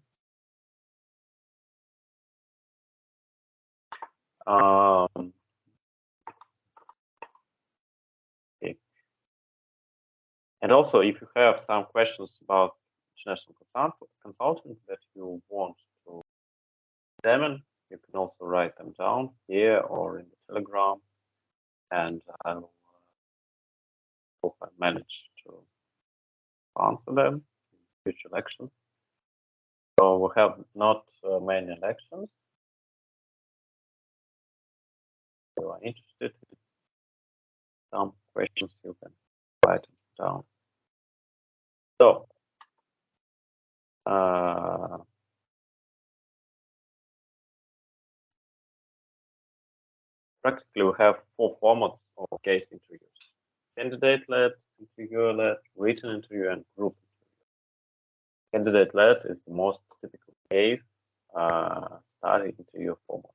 Speaker 1: Okay. And also, if you have some questions about international consulting that you want to examine, you can also write them down here or in the Telegram, and I will hope I manage to answer them in future lectures. So we have not many lectures. If you are interested in some questions, you can write them down. So practically we have 4 formats of case interviews: candidate-led, interviewer-led, written interview, and group interview. Candidate-led is the most typical case study interview format.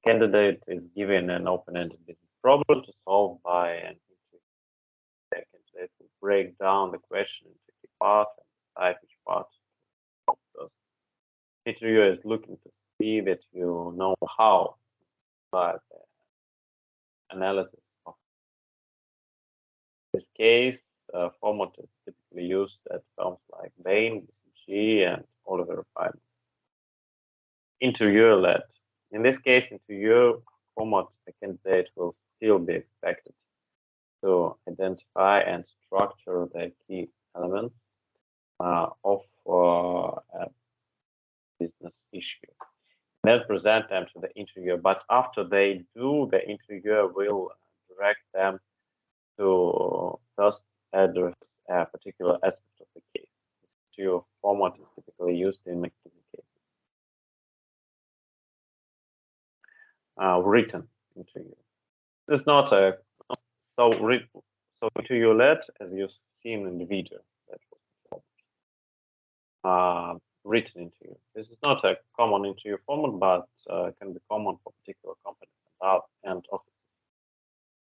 Speaker 1: Candidate is given an open-ended business problem to solve by an interview. The candidate will break down the question into key parts and decide which part to solve. The interviewer is looking to see that you know how, but analysis of this case format is typically used at firms like Bain, BCG, and Oliver Wyman. Interviewer-led. In this case, interview format, the candidate will still be expected to identify and structure the key elements of a business issue. Then present them to the interviewer, but after they do, the interviewer will direct them to first address a particular aspect of the case. This interview format is typically used in McKinsey cases. Written interview. This is not a so interview-led, as you've seen in the video. That was written interview. This is not a common interview format, but can be common for particular companies and offices.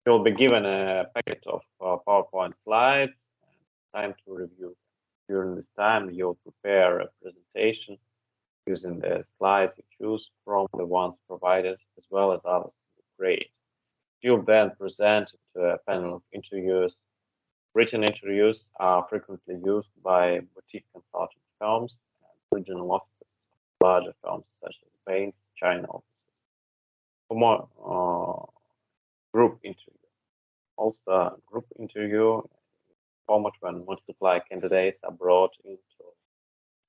Speaker 1: You'll be given a packet of PowerPoint slides and time to review. During this time, you'll prepare a presentation using the slides you choose from the ones provided, as well as others you create. You'll then present to a panel of interviewers. Written interviews are frequently used by boutique consulting firms and regional offices of larger firms such as Bain's China offices. For more group interview. Also, group interview format when multiple candidates are brought in to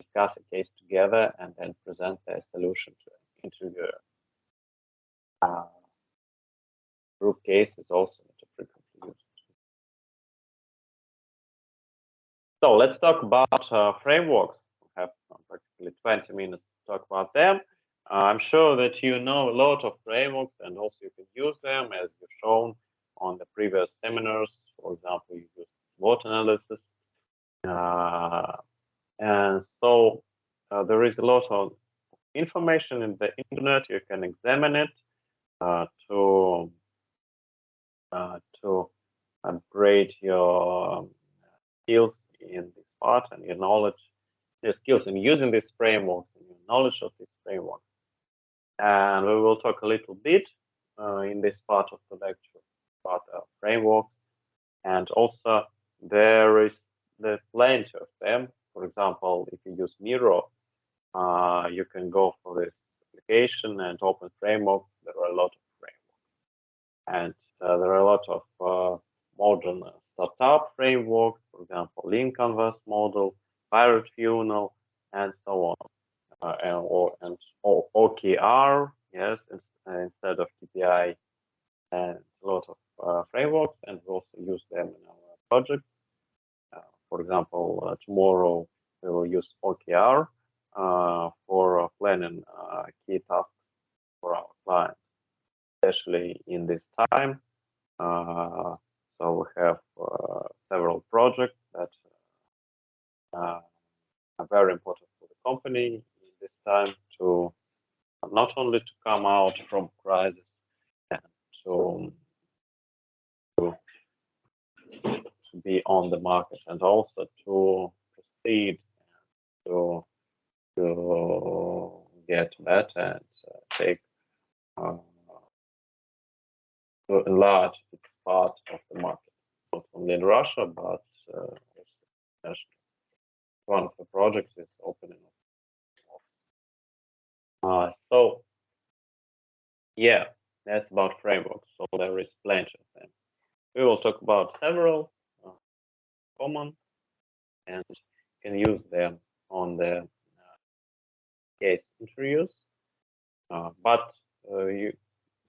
Speaker 1: discuss a case together and then present their solution to an interviewer. Group case is also not frequently used. So let's talk about frameworks. We have practically 20 minutes to talk about them. I'm sure that you know a lot of frameworks and also you can use them as you've shown on the previous seminars. For example, you use SWOT analysis. And so there is a lot of information in the internet. You can examine it to upgrade your skills in this part and your knowledge, your skills in using this framework and your knowledge of this framework. And we will talk a little bit in this part of the lecture about framework. And also there is plenty of them. For example, if you use Miro, you can go for this application and open framework. There are a lot of frameworks. And there are a lot of modern startup frameworks, for example, Lean Canvas model, Pirate Funnel, and so on. And OKR, yes, instead of KPI, and a lot of frameworks, and we also use them in our projects. For example, tomorrow we will use OKR for planning key tasks for our clients, especially in this time. So we have several projects that are very important for the company in this time to not only to come out from crisis and to be on the market and also to proceed to get better and take to enlarge its part of the market, not only in Russia but also internationally. One of the projects is opening up. So yeah, that's about frameworks. So there is plenty of them. We will talk about several common and can use them on the case interviews. But you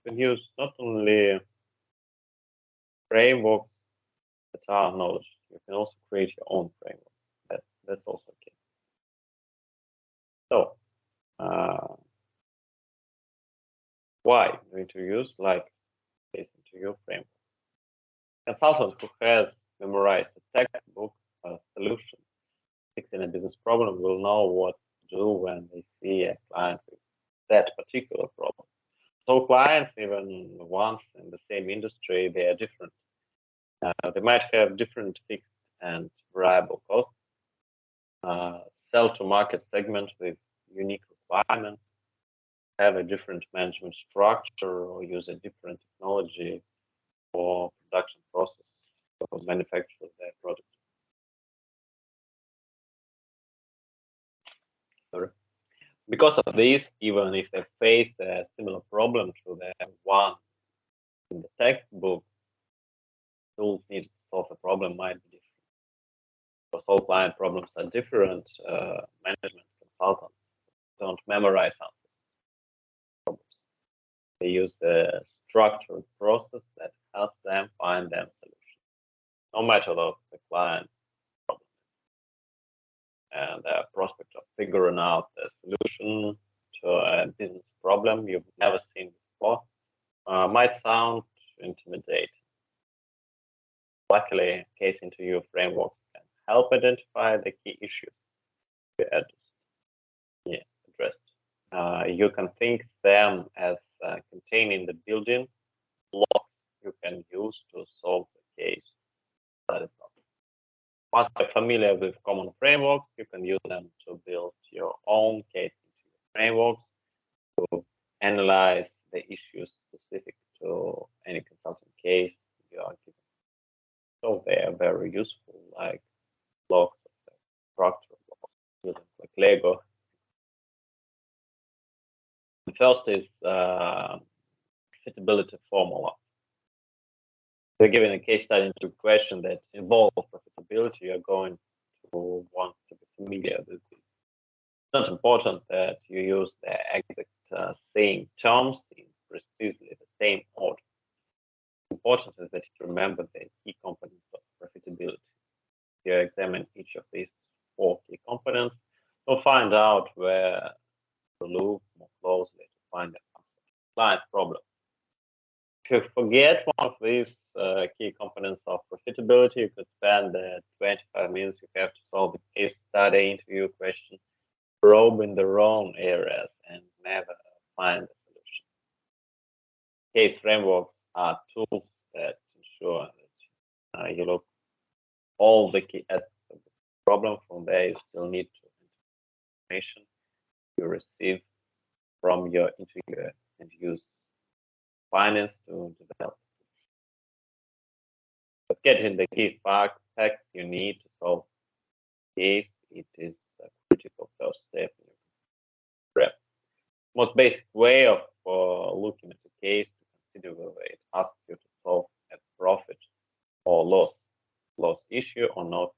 Speaker 1: can use not only frameworks that are knowledge, you can also create your own framework. That's also okay. So why do you use like case interview framework? Consultant who has memorized a textbook solution fixing a business problem will know what to do when they see a client with that particular problem. So clients, even ones in the same industry, they are different. They might have different fixed and variable costs, sell to market segment with unique requirements, have a different management structure, or use a different technology for production process or manufacture their product. Sorry. Because of this, even if they face a similar problem to the one in the textbook, tools needed to solve the problem might be different. Because all client problems are different, management consultants don't memorize answers. They use the structured process that helps them find their solution, no matter what the client problem is. And the prospect of figuring out the solution to a business problem you've never seen before might sound intimidating. Luckily, case interview frameworks can help identify the key issues you addressed. You can think them as containing the building blocks you can use use to solve the case study problem. Once you're familiar with common frameworks, you can use them to build your own case into your frameworks to analyze the issues specific to any consulting case you are given. So they are very useful, like blocks of the structure, blocks, like Lego. The first is profitability formula. We're given a case study into a question that involves profitability. You're going to want to be familiar with it. It's not important that you use the exact same terms in precisely the same order. Important is that you remember the key components of profitability. You examine each of these 4 key components, you'll find out where to look more closely to find the client's problem. If you forget one of these key components of profitability, you could spend the 25 minutes you have to solve the case study interview question, probe in the wrong areas, and never find a solution. Case frameworks are tools that ensure that you look all the key aspects of the problem. From there, you still need to information you receive from your interviewer and use finance to develop. But getting the key facts you need to solve the case, it is a critical first step in your prep. Most basic way of looking at the case to consider whether it asks you to solve a profit or loss issue or not.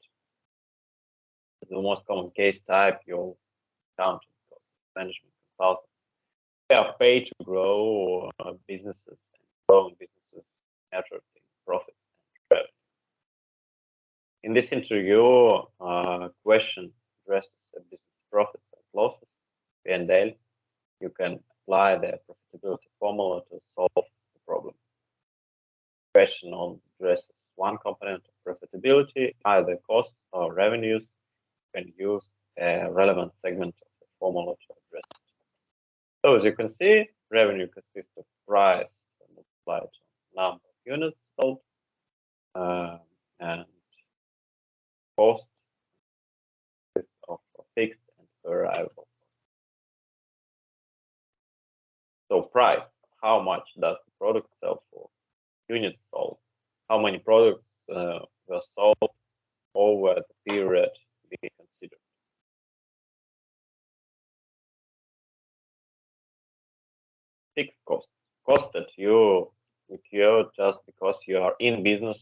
Speaker 1: The most common case type you'll encounter, management consultants. They are paid to grow businesses, and growing businesses measured in profits and revenue. In this interview, question addresses the business profits and losses, P&L. You can apply the profitability formula to solve the problem. Question addresses one component of profitability, either costs or revenues. You can use a relevant segment of the formula to address it. So as you can see, revenue consists of price multiplied by number of units sold, and cost consists of fixed and variable. So price, how much does the product sell for? Units sold, how many products were sold over the period we considered. Fixed costs, costs that you incur just because you are in business,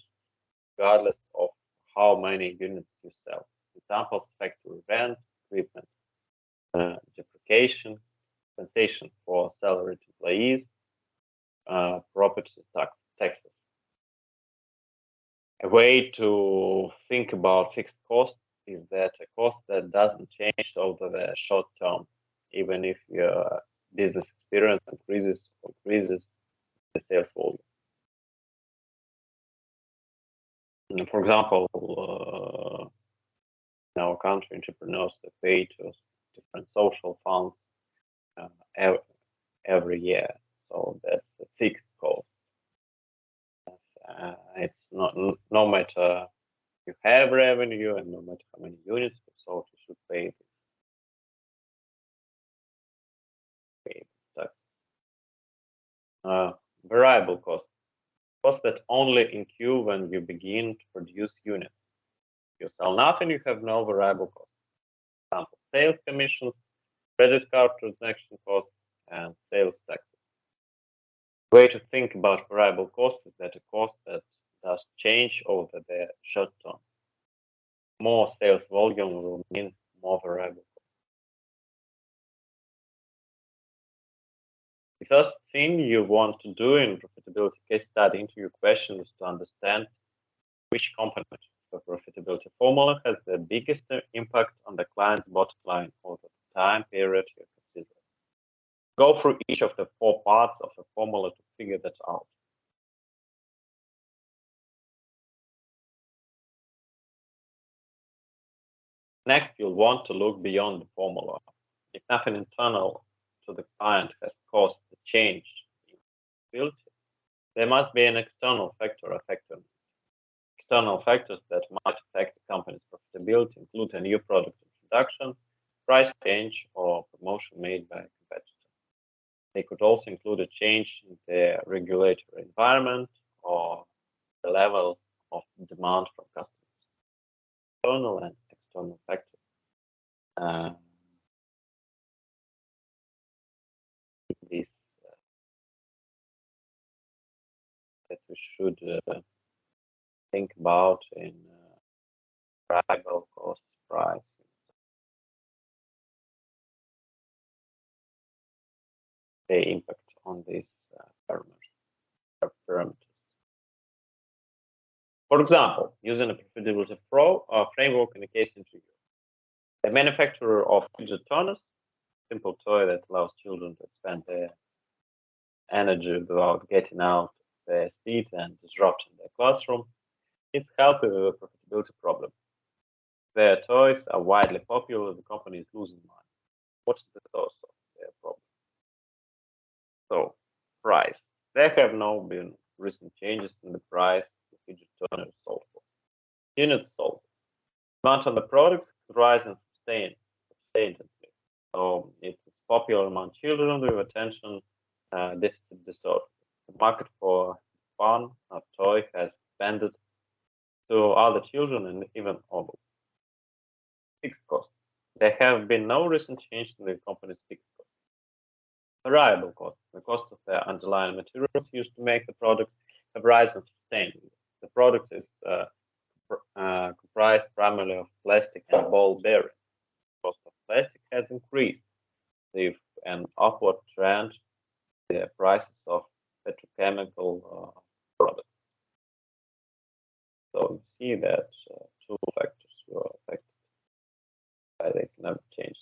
Speaker 1: regardless of how many units you sell. Examples: factory rent, equipment depreciation, compensation for salaried employees, property taxes. A way to think about fixed costs is that a cost that doesn't change over the short term, even if your business experience increases the sales volume. And for example, in our country, entrepreneurs are paid to different social funds every year, so that's a fixed cost. It's not, no matter you have revenue and no matter how many units you sold, you should pay taxes. Variable costs, costs that only incur when you begin to produce units. If you sell nothing, you have no variable costs. For example, sales commissions, credit card transaction costs, and sales taxes. The way to think about variable costs is that a cost that does change over the short term. More sales volume will mean more variable costs. The first thing you want to do in profitability case study interview question is to understand which component of the profitability formula has the biggest impact on the client's bottom line over the time period you consider. Go through each of the 4 parts of the formula to figure that out. Next, you'll want to look beyond the formula. If nothing internal to the client has caused the change in profitability, there must be an external factor affecting it. External factors that might affect a company's profitability include a new product introduction, price change, or promotion made by a competitor. They could also include a change in the regulatory environment or the level of demand from customers. Internal and external factors. This that we should think about in variable cost price. The impact on these parameters. For example, using a profitability framework in a case interview, the manufacturer of fidget tourners, simple toy that allows children to spend their energy without getting out of their seat and disrupting their classroom, needs help with a profitability problem. Their toys are widely popular, the company is losing money. What's the source of their problem? So, price. There have no been recent changes in the price the fidget tourner is sold for. Units sold. Demand on the product is rising substantially. So it's popular among children with attention deficit disorder. The market for fun toy has expanded to other children and even adults. Fixed cost. There have been no recent change in the company's fixed cost. Variable cost. The cost of the underlying materials used to make the product have risen substantially. The product is comprised primarily of plastic and ball bearings. The cost of plastic has increased with an upward trend in the prices of petrochemical products. So you see that two factors were affected by the economic change.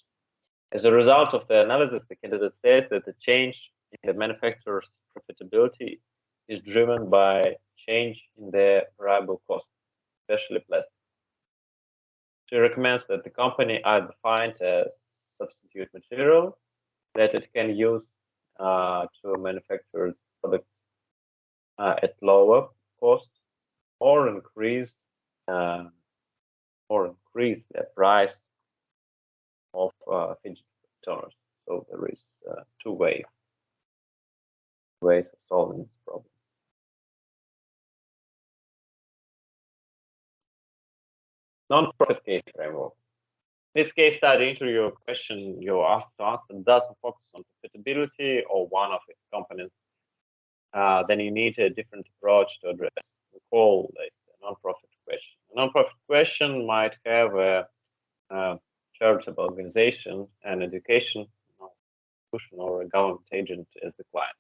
Speaker 1: As a result of the analysis, the candidate says that the change in the manufacturer's profitability is driven by change in their variable costs, especially plastic. She recommends that the company either find a substitute material that it can use to manufacture its products at lower cost, or increase the price of fidget tourners. So there is two ways of solving this problem. Non-profit case framework. This case study interview question you're asked to answer doesn't focus on profitability or one of its components. Then you need a different approach to address. We call this a non-profit question. A non-profit question might have a charitable organization, an education institution, or a government agent as the client.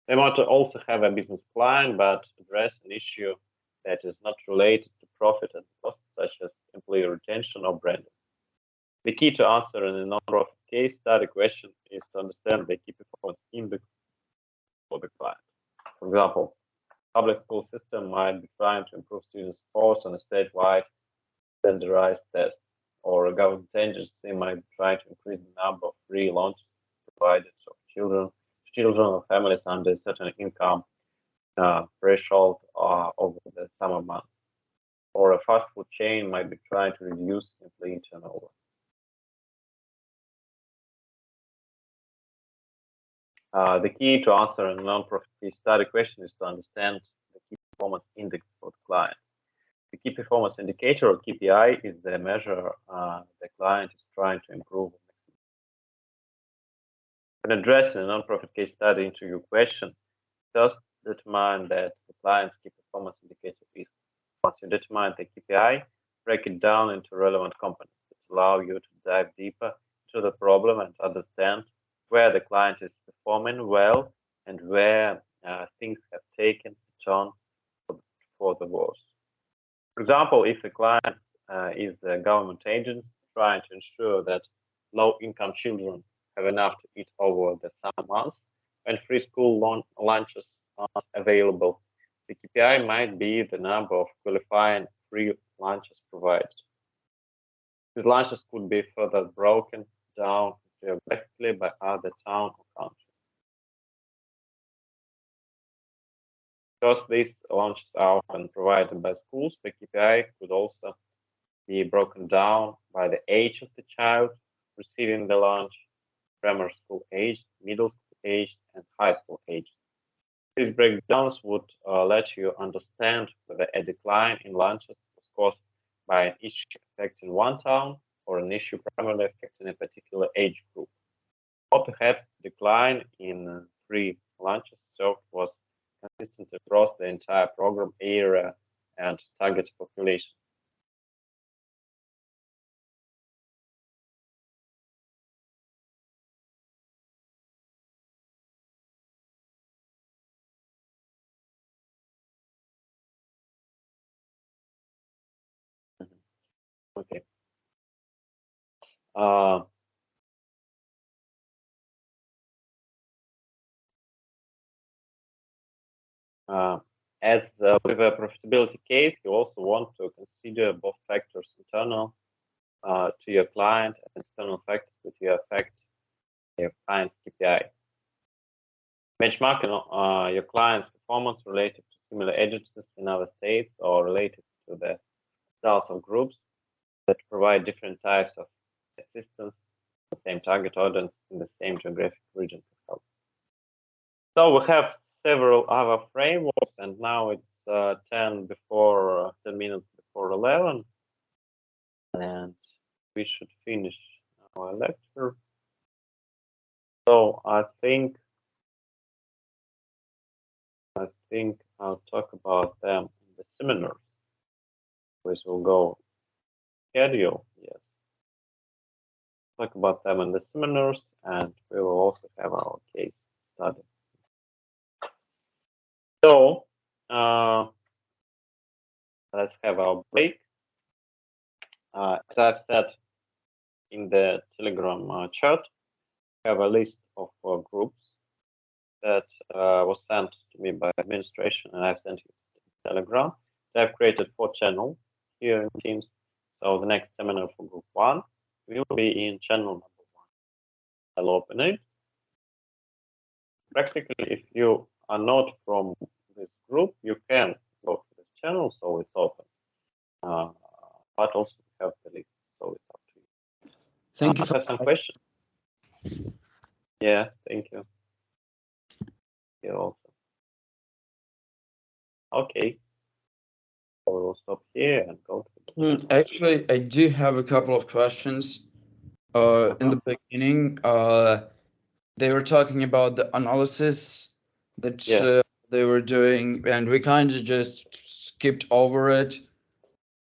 Speaker 1: They might also have a business plan, but address an issue that is not related to profit and costs, such as employee retention or branding. The key to answering a non-profit case study question is to understand the key performance index for the client. For example, public school system might be trying to improve student scores on a statewide standardized test, or a government agency might be trying to increase the number of free lunches provided to children or families under a certain income threshold over the summer months. Or a fast food chain might be trying to reduce employee turnover. The key to answer a non-profit case study question is to understand the key performance index for the client. The key performance indicator, or KPI, is the measure the client is trying to improve. When addressing a non-profit case study interview question, first determine that the client's key performance indicator is. Once you determine the KPI, break it down into relevant components that allow you to dive deeper into the problem and understand where the client is performing well and where things have taken a turn for the worse. For example, if the client is a government agent trying to ensure that low-income children have enough to eat over the summer months, when free school lunches are available, the KPI might be the number of qualifying free lunches provided. These lunches could be further broken down geographically by either town or country. Because these launches are often provided by schools, the KPI could also be broken down by the age of the child receiving the launch, grammar school age, middle school age, and high school age. These breakdowns would let you understand whether a decline in launches was caused by an issue affecting one town or an issue primarily affecting a particular age group. Or perhaps decline in 3 launches served was consistent across the entire program area and target population. Okay. As with a profitability case, you also want to consider both factors internal to your client and external factors that will affect your client's KPI. Benchmarking your client's performance related to similar agencies in other states or related to the results of groups that provide different types of assistance to the same target audience in the same geographic region. So we have several other frameworks, and now it's 10 minutes before 11, and we should finish our lecture. So I think I'll talk about them in the seminars, which will go schedule. Yes, talk about them in the seminars, and we will also have our case study. So let's have our break. As I said in the Telegram chat, we have a list of groups that was sent to me by administration, and I've sent it to Telegram. I've created 4 channels here in Teams. So the next seminar for group 1 will be in channel number 1. I'll open it. Practically, if you are not from this group, you can go to this channel, so it's open. But also have the list, so it's up to you.
Speaker 6: Thank you.
Speaker 1: I have some questions. Yeah, thank you. You also. Okay. So we'll stop here and go to
Speaker 6: Actually, I do have a couple of questions. In the beginning, they were talking about the analysis that they were doing, and we kind of just skipped over it.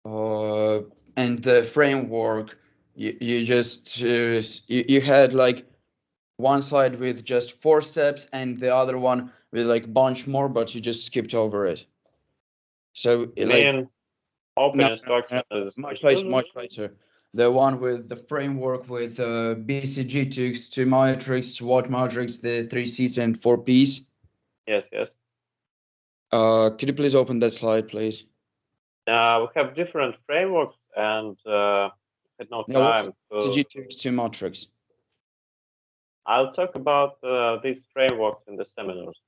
Speaker 6: And the framework, you just you had like one slide with just 4 steps and the other one with like a bunch more, but you just skipped over it. So
Speaker 1: open instruction is
Speaker 6: much later. The one with the framework with BCG to X2 matrix, SWOT matrix, the 3 Cs and 4 Ps.
Speaker 1: Yes.
Speaker 6: Could you please open that slide, please?
Speaker 1: We have different frameworks, and had no time to.
Speaker 6: BCG to X2 matrix.
Speaker 1: I'll talk about these frameworks in the seminars.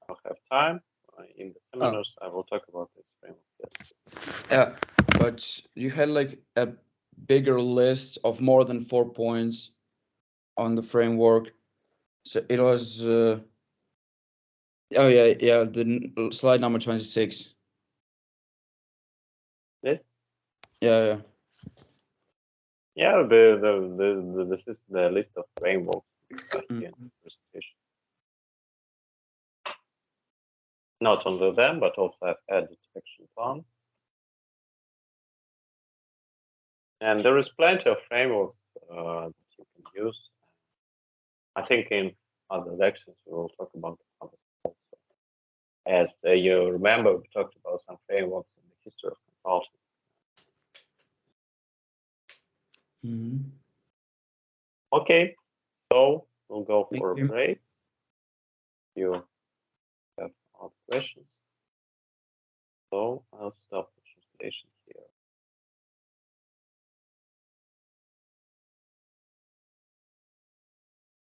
Speaker 1: I'll have time in the seminars. I will talk about this framework. Yes.
Speaker 6: Yeah, but you had like a bigger list of more than 4 points on the framework. So it was the slide number 26.
Speaker 1: This?
Speaker 6: Yeah.
Speaker 1: Yeah, this is the list of frameworks in the presentation. Not only them, but also I've added action plan. And there is plenty of frameworks that you can use. I think in other lectures we will talk about others also. As you remember, we talked about some frameworks in the history of consulting. Okay, so we'll go for a break. You have other questions. So I'll stop the translation.